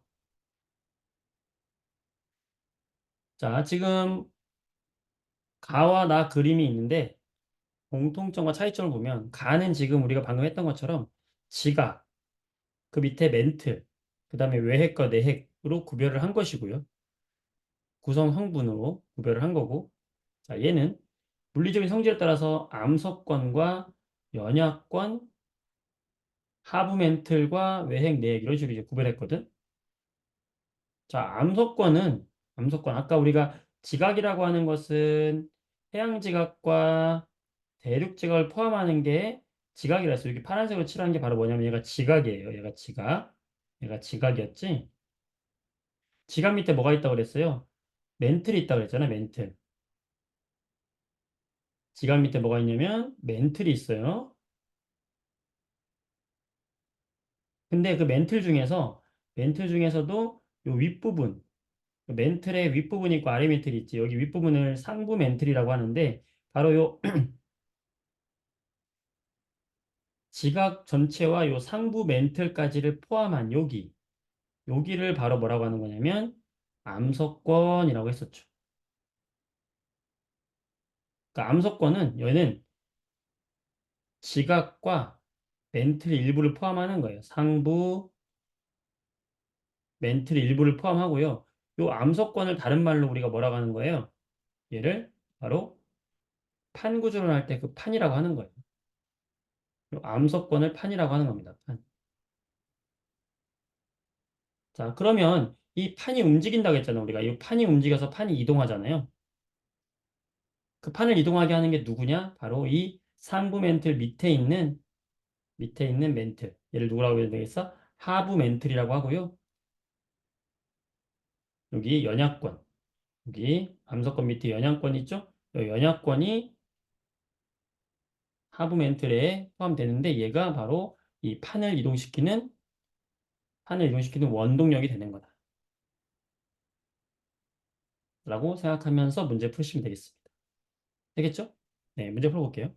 자, 지금 가와 나 그림이 있는데 공통점과 차이점을 보면 가는 지금 우리가 방금 했던 것처럼 지각, 그 밑에 멘틀, 그 다음에 외핵과 내핵으로 구별을 한 것이고요. 구성 성분으로 구별을 한 거고. 자, 얘는 물리적인 성질에 따라서 암석권과 연약권, 하부 멘틀과 외핵, 내핵 이런 식으로 이제 구별했거든. 자, 암석권 아까 우리가 지각이라고 하는 것은 해양 지각과 대륙 지각을 포함하는 게 지각이라 했어요. 이렇게 파란색으로 칠한 게 바로 뭐냐면 얘가 지각이에요. 얘가 지각. 얘가 지각이었지. 지각 밑에 뭐가 있다고 그랬어요? 멘틀이 있다고 그랬잖아, 멘틀. 지각 밑에 뭐가 있냐면 멘틀이 있어요. 근데 그 멘틀 중에서도 요 윗부분, 멘틀의 윗부분이 있고 아래 멘틀이 있지. 여기 윗부분을 상부 멘틀이라고 하는데 바로 요 지각 전체와 요 상부 멘틀까지를 포함한 여기를 바로 뭐라고 하는 거냐면 암석권이라고 했었죠. 그러니까 암석권은 얘는 지각과 멘틀 일부를 포함하는 거예요. 상부 멘틀 일부를 포함하고요. 요 암석권을 다른 말로 우리가 뭐라고 하는 거예요? 얘를 바로 판 구조를 할 때 그 판이라고 하는 거예요. 요 암석권을 판이라고 하는 겁니다. 판. 자, 그러면 이 판이 움직인다고 했잖아요. 우리가 이 판이 움직여서 판이 이동하잖아요. 그 판을 이동하게 하는 게 누구냐? 바로 이 상부 멘틀 밑에 있는 멘틀. 얘를 누구라고 해야 되겠어? 하부 멘틀이라고 하고요. 여기 연약권. 여기 암석권 밑에 연약권 있죠? 이 연약권이 하부 멘틀에 포함되는데 얘가 바로 이 판을 이동시키는 원동력이 되는 거다. 라고 생각하면서 문제 푸시면 되겠습니다. 되겠죠? 네, 문제 풀어볼게요.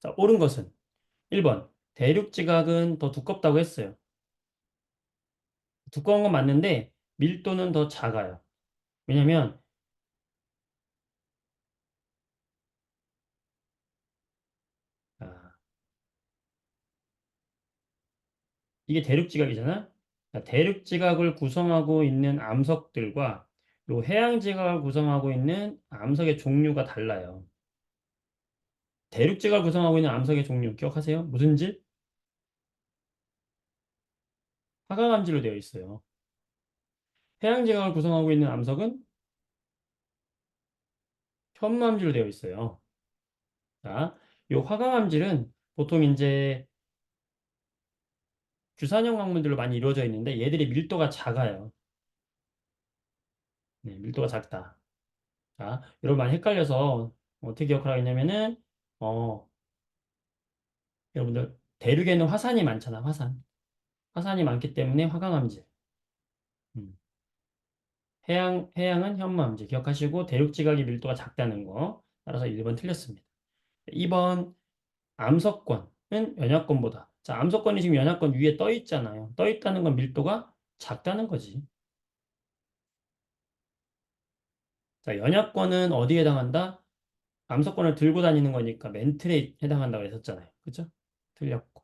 자, 옳은 것은 1번. 대륙 지각은 더 두껍다고 했어요. 두꺼운 건 맞는데 밀도는 더 작아요. 왜냐면 아, 이게 대륙 지각이잖아. 자, 대륙 지각을 구성하고 있는 암석들과 요 해양 지각을 구성하고 있는 암석의 종류가 달라요. 대륙 지각을 구성하고 있는 암석의 종류 기억하세요? 무슨 질? 화강암질로 되어 있어요. 해양 지각을 구성하고 있는 암석은 현무암질로 되어 있어요. 자, 요 화강암질은 보통 이제 규산형 광물들로 많이 이루어져 있는데 얘들이 밀도가 작아요. 네, 밀도가 작다. 자, 여러분 많이 헷갈려서 어떻게 기억하라겠냐면은 어, 여러분들 대륙에는 화산이 많잖아, 화산. 화산이 많기 때문에 화강암질. 음. 해양은 현무암질 기억하시고 대륙 지각의 밀도가 작다는 거. 따라서 1번 틀렸습니다. 2번 암석권은 연약권보다. 자, 암석권이 지금 연약권 위에 떠 있잖아요. 떠 있다는 건 밀도가 작다는 거지. 자, 연약권은 어디에 해당한다? 암석권을 들고 다니는 거니까 멘틀에 해당한다고 했었잖아요. 그죠? 틀렸고.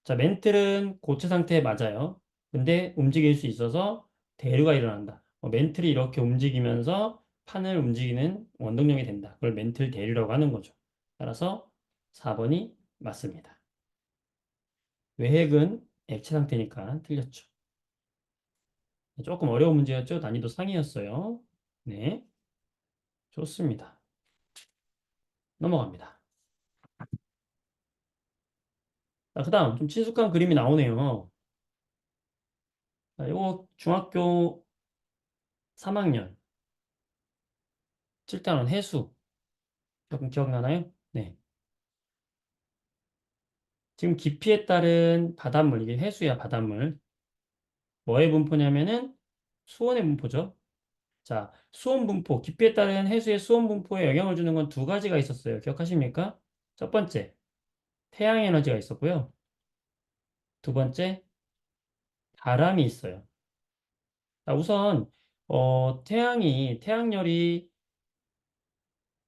자, 멘틀은 고체 상태에 맞아요. 근데 움직일 수 있어서 대류가 일어난다. 멘틀이 이렇게 움직이면서 판을 움직이는 원동력이 된다. 그걸 멘틀 대류라고 하는 거죠. 따라서 4번이 맞습니다. 외핵은 액체 상태니까 틀렸죠. 조금 어려운 문제였죠? 난이도 상이었어요. 네, 좋습니다. 넘어갑니다. 자, 그 다음 좀 친숙한 그림이 나오네요. 자, 이거 중학교 3학년 7단원 해수. 조금 기억나나요? 네. 지금 깊이에 따른 바닷물, 이게 해수야, 바닷물. 뭐의 분포냐면은 수온의 분포죠. 자, 수온 분포, 깊이에 따른 해수의 수온 분포에 영향을 주는 건 두 가지가 있었어요. 기억하십니까? 첫 번째, 태양 에너지가 있었고요. 두 번째, 바람이 있어요. 자, 우선 태양열이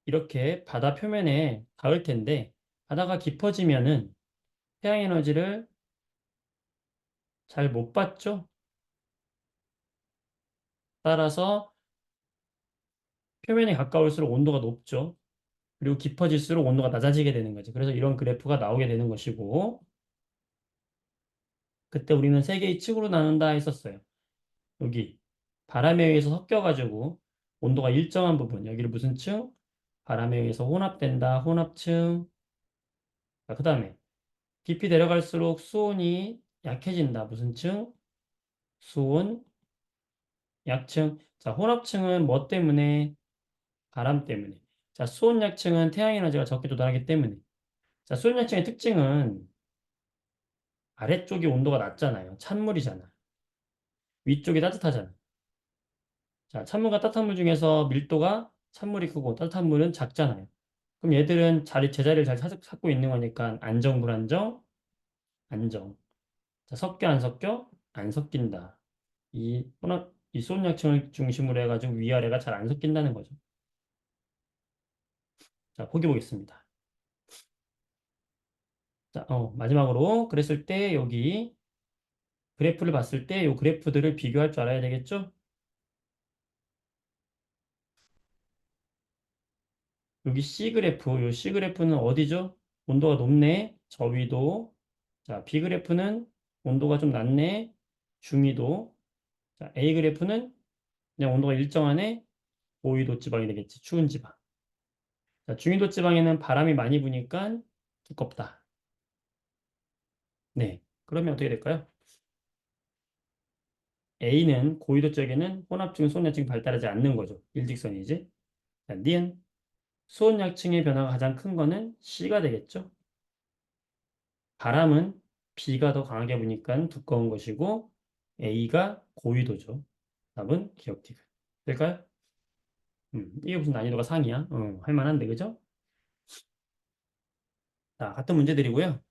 이렇게 바다 표면에 닿을 텐데 바다가 깊어지면은 태양 에너지를 잘 못 받죠. 따라서 표면에 가까울수록 온도가 높죠. 그리고 깊어질수록 온도가 낮아지게 되는 거죠. 그래서 이런 그래프가 나오게 되는 것이고 그때 우리는 세 개의 층으로 나눈다 했었어요. 여기 바람에 의해서 섞여가지고 온도가 일정한 부분 여기를 무슨 층? 바람에 의해서 혼합된다. 혼합층. 그 다음에 깊이 내려갈수록 수온이 약해진다. 무슨 층? 수온 약층. 자, 혼합층은 뭐 때문에? 바람 때문에. 자, 수온 약층은 태양 에너지가 적게 도달하기 때문에. 자, 수온 약층의 특징은 아래쪽이 온도가 낮잖아요. 찬물이잖아. 위쪽이 따뜻하잖아. 자, 찬물과 따뜻한 물 중에서 밀도가 찬물이 크고 따뜻한 물은 작잖아요. 그럼 얘들은 제자리를 잘 찾고 있는 거니까 안정, 불안정, 안정. 자, 섞여, 안 섞여? 안 섞인다. 이 수온 약층을 중심으로 해가지고 위아래가 잘 안 섞인다는 거죠. 자, 보기 보겠습니다. 자, 마지막으로 그랬을 때 여기 그래프를 봤을 때 이 그래프들을 비교할 줄 알아야 되겠죠? 여기 C 그래프, 이 C 그래프는 어디죠? 온도가 높네. 저위도. 자, B 그래프는 온도가 좀 낮네. 중위도. 자, A 그래프는 그냥 온도가 일정하네. 고위도 지방이 되겠지. 추운 지방. 자, 중위도 지방에는 바람이 많이 부니까 두껍다. 네. 그러면 어떻게 될까요? A는 고위도 쪽에는 혼합층, 소온약층이 발달하지 않는 거죠. 일직선이지. 자, 니은 수온약층의 변화가 가장 큰 거는 C가 되겠죠. 바람은 B가 더 강하게 부니까 두꺼운 것이고 A가 고위도죠. 답은 기억 디귿. 될까요? 이게 무슨 난이도가 상이야? 할 만한데, 그죠? 자, 같은 문제 드리고요.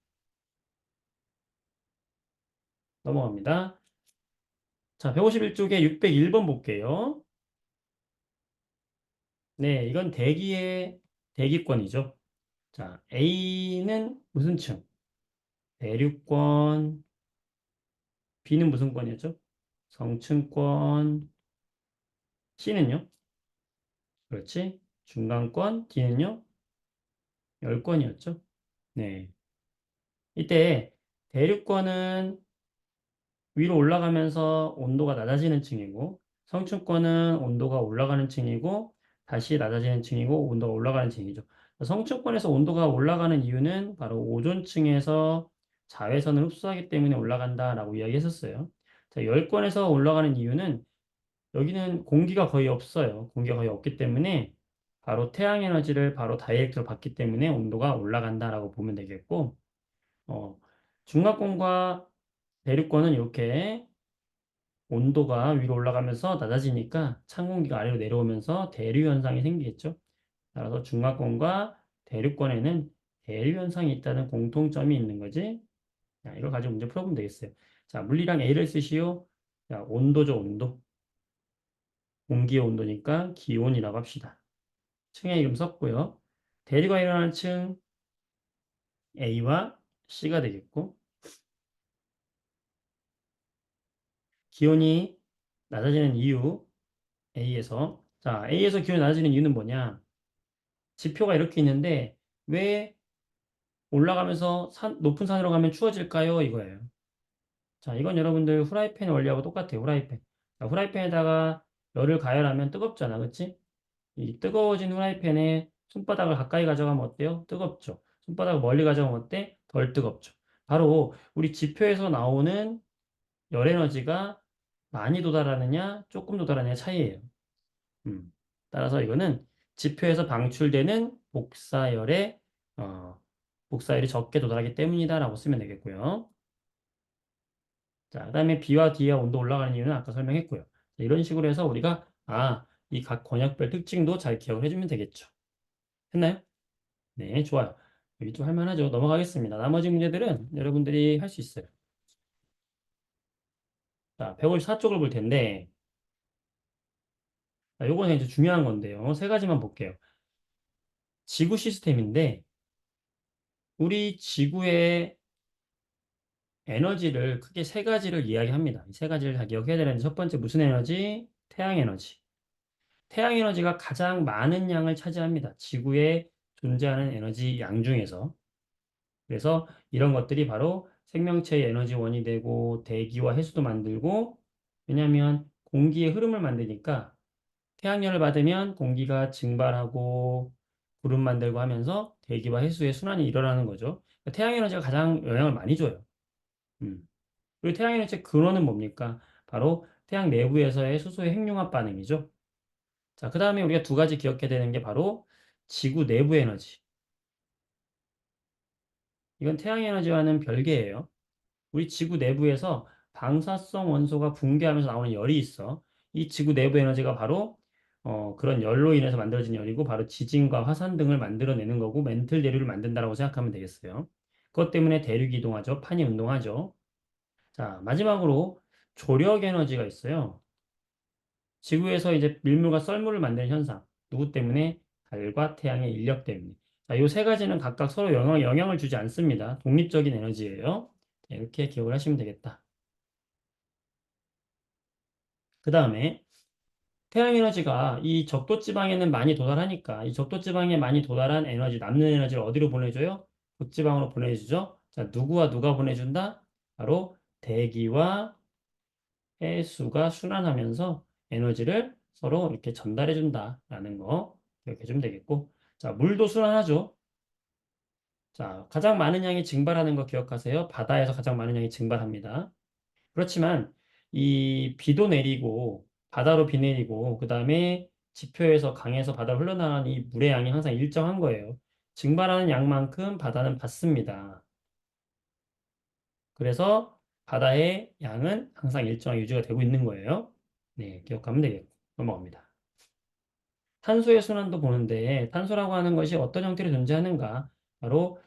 넘어갑니다. 자, 151쪽에 601번 볼게요. 네, 이건 대기권이죠. 자, A는 무슨 층? 대륙권. B는 무슨 권이었죠? 성층권. C는요? 그렇지. 중간권. D는요? 열권이었죠. 네. 이때 대륙권은 위로 올라가면서 온도가 낮아지는 층이고 성층권은 온도가 올라가는 층이고 다시 낮아지는 층이고 온도가 올라가는 층이죠. 성층권에서 온도가 올라가는 이유는 바로 오존층에서 자외선을 흡수하기 때문에 올라간다라고 이야기했었어요. 자, 열권에서 올라가는 이유는 여기는 공기가 거의 없어요. 공기가 거의 없기 때문에 바로 태양 에너지를 바로 다이렉트로 받기 때문에 온도가 올라간다라고 보면 되겠고 어, 중간권과 대륙권은 이렇게 온도가 위로 올라가면서 낮아지니까 찬 공기가 아래로 내려오면서 대류 현상이 생기겠죠. 따라서 중간권과 대륙권에는 대류 현상이 있다는 공통점이 있는 거지. 자, 이걸 가지고 문제 풀어보면 되겠어요. 자, 물리량 A를 쓰시오. 자, 온도죠, 온도. 공기의 온도니까 기온이라고 합시다. 층의 이름 썼고요. 대류가 일어나는 층 A와 C가 되겠고 기온이 낮아지는 이유 A에서 자, A에서 기온이 낮아지는 이유는 뭐냐? 지표가 이렇게 있는데 왜 올라가면서 높은 산으로 가면 추워질까요? 이거예요. 자, 이건 여러분들 후라이팬 원리하고 똑같아요. 후라이팬. 자, 후라이팬에다가 열을 가열하면 뜨겁잖아. 그치? 이 뜨거워진 후라이팬에 손바닥을 가까이 가져가면 어때요? 뜨겁죠. 손바닥을 멀리 가져가면 어때? 덜 뜨겁죠. 바로 우리 지표에서 나오는 열 에너지가 많이 도달하느냐, 조금 도달하느냐 차이예요. 음. 따라서 이거는 지표에서 방출되는 복사열의 어, 복사율이 적게 도달하기 때문이다라고 쓰면 되겠고요. 자, 그다음에 B와 D와 온도 올라가는 이유는 아까 설명했고요. 이런 식으로 해서 우리가 이 각 권역별 특징도 잘 기억을 해주면 되겠죠. 했나요? 네, 좋아요. 여기 좀 할만하죠. 넘어가겠습니다. 나머지 문제들은 여러분들이 할 수 있어요. 자, 154쪽을 볼 텐데, 요거는 이제 중요한 건데요. 세 가지만 볼게요. 지구 시스템인데, 우리 지구의 에너지를 크게 세 가지를 이야기합니다. 이 세 가지를 다 기억해야 되는데, 첫 번째 무슨 에너지? 태양 에너지. 태양 에너지가 가장 많은 양을 차지합니다. 지구에 존재하는 에너지 양 중에서. 그래서 이런 것들이 바로 생명체의 에너지원이 되고 대기와 해수도 만들고 왜냐하면 공기의 흐름을 만드니까 태양열을 받으면 공기가 증발하고 구름 만들고 하면서 대기와 해수의 순환이 일어나는 거죠. 그러니까 태양 에너지가 가장 영향을 많이 줘요. 음. 그리고 태양 에너지의 근원은 뭡니까? 바로 태양 내부에서의 수소의 핵융합 반응이죠. 자, 그 다음에 우리가 두 가지 기억해야 되는 게 바로 지구 내부 에너지. 이건 태양 에너지와는 별개예요. 우리 지구 내부에서 방사성 원소가 붕괴하면서 나오는 열이 있어. 이 지구 내부 에너지가 바로 그런 열로 인해서 만들어진 열이고 바로 지진과 화산 등을 만들어내는 거고 멘틀 대류를 만든다라고 생각하면 되겠어요. 그것 때문에 대륙이 이동하죠. 판이 운동하죠. 자, 마지막으로 조력 에너지가 있어요. 지구에서 이제 밀물과 썰물을 만드는 현상. 누구 때문에? 달과 태양의 인력 때문에. 자, 요 세 가지는 각각 서로 영향을 주지 않습니다. 독립적인 에너지예요. 자, 이렇게 기억을 하시면 되겠다. 그 다음에 태양 에너지가 이 적도 지방에는 많이 도달하니까 이 적도 지방에 많이 도달한 에너지, 남는 에너지를 어디로 보내줘요? 극지방으로 보내주죠. 자, 누구와 누가 보내준다? 바로 대기와 해수가 순환하면서 에너지를 서로 이렇게 전달해준다라는 거 기억해주면 되겠고. 자, 물도 순환하죠. 자, 가장 많은 양이 증발하는 거 기억하세요. 바다에서 가장 많은 양이 증발합니다. 그렇지만 이 비도 내리고 바다로 비 내리고 그다음에 지표에서 강에서 바다로 흘러나가는 이 물의 양이 항상 일정한 거예요. 증발하는 양만큼 바다는 받습니다. 그래서 바다의 양은 항상 일정하게 유지가 되고 있는 거예요. 네, 기억하면 되겠고 넘어갑니다. 탄소의 순환도 보는데 탄소라고 하는 것이 어떤 형태로 존재하는가? 바로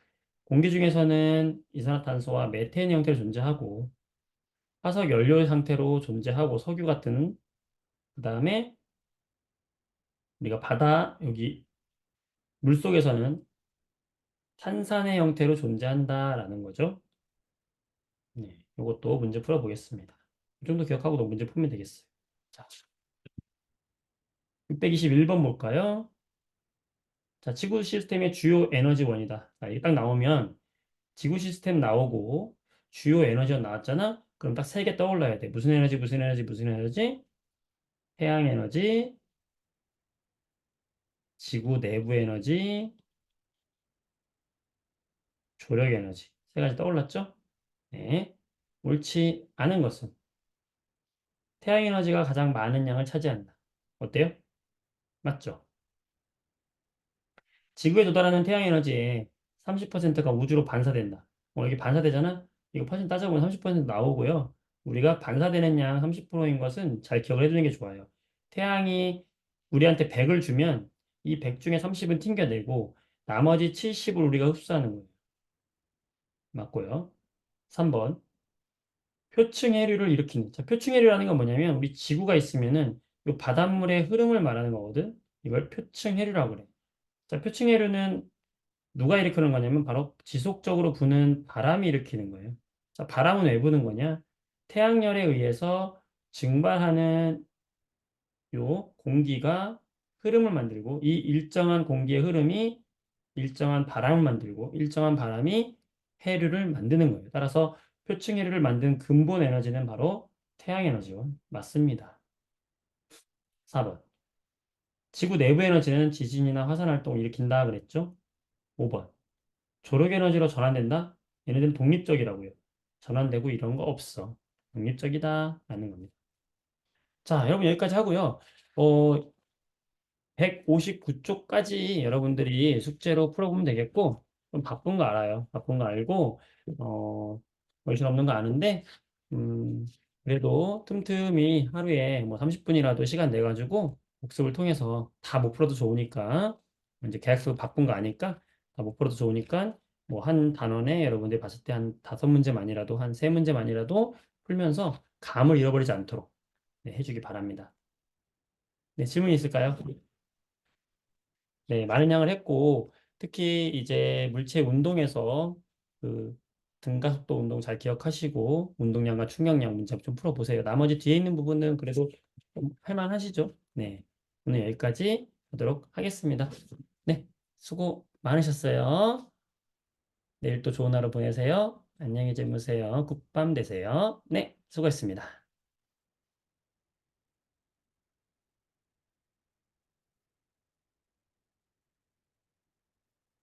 공기 중에서는 이산화탄소와 메테인 형태로 존재하고 화석 연료 상태로 존재하고 석유 같은 그 다음에 우리가 바다 여기 물속에서는 탄산의 형태로 존재한다라는 거죠. 네, 이것도 문제 풀어보겠습니다. 이 정도 기억하고도 문제 풀면 되겠어요. 자, 621번 볼까요? 자, 지구 시스템의 주요 에너지원이다. 자, 이게 딱 나오면 지구 시스템 나오고 주요 에너지원 나왔잖아? 그럼 딱 세 개 떠올라야 돼. 무슨 에너지, 무슨 에너지, 무슨 에너지? 태양 에너지, 지구 내부 에너지, 조력 에너지. 세 가지 떠올랐죠? 네. 옳지 않은 것은 태양 에너지가 가장 많은 양을 차지한다. 어때요? 맞죠? 지구에 도달하는 태양 에너지의 30%가 우주로 반사된다. 이게 반사되잖아? 이거 퍼센트 따져보면 30% 나오고요. 우리가 반사되는 양 30%인 것은 잘 기억을 해두는 게 좋아요. 태양이 우리한테 100을 주면 이 100 중에 30은 튕겨내고 나머지 70을 우리가 흡수하는 거예요. 맞고요. 3번. 표층 해류를 일으키는. 자, 표층 해류라는 건 뭐냐면 우리 지구가 있으면은 이 바닷물의 흐름을 말하는 거거든. 이걸 표층 해류라고 그래. 자, 표층 해류는 누가 일으키는 거냐면 바로 지속적으로 부는 바람이 일으키는 거예요. 자, 바람은 왜 부는 거냐? 태양열에 의해서 증발하는 요 공기가 흐름을 만들고 이 일정한 공기의 흐름이 일정한 바람을 만들고 일정한 바람이 해류를 만드는 거예요. 따라서 표층 해류를 만든 근본 에너지는 바로 태양 에너지원 맞습니다. 4번. 지구 내부 에너지는 지진이나 화산 활동을 일으킨다 그랬죠? 5번. 조력 에너지로 전환된다? 얘네들은 독립적이라고요. 전환되고 이런 거 없어. 독립적이다 라는 겁니다. 자, 여러분 여기까지 하고요. 159쪽까지 여러분들이 숙제로 풀어보면 되겠고 좀 바쁜 거 알아요. 바쁜 거 알고, 정신 없는 거 아는데, 음, 그래도 틈틈이 하루에 뭐 30분이라도 시간 내가지고 복습을 통해서 다 못 풀어도 좋으니까, 이제 계약서 바쁜 거 아니까, 다 못 풀어도 좋으니까, 뭐 한 단원에 여러분들이 봤을 때 한 5문제만이라도, 한 3문제만이라도 풀면서 감을 잃어버리지 않도록 네, 해주기 바랍니다. 네, 질문 있을까요? 네, 많은 양을 했고, 특히 이제 물체 운동에서 그 등가속도 운동 잘 기억하시고, 운동량과 충격량 문제 좀 풀어보세요. 나머지 뒤에 있는 부분은 그래도 좀 할만하시죠? 네, 오늘 여기까지 하도록 하겠습니다. 네, 수고 많으셨어요. 내일 또 좋은 하루 보내세요. 안녕히 주무세요. 굿밤 되세요. 네, 수고했습니다.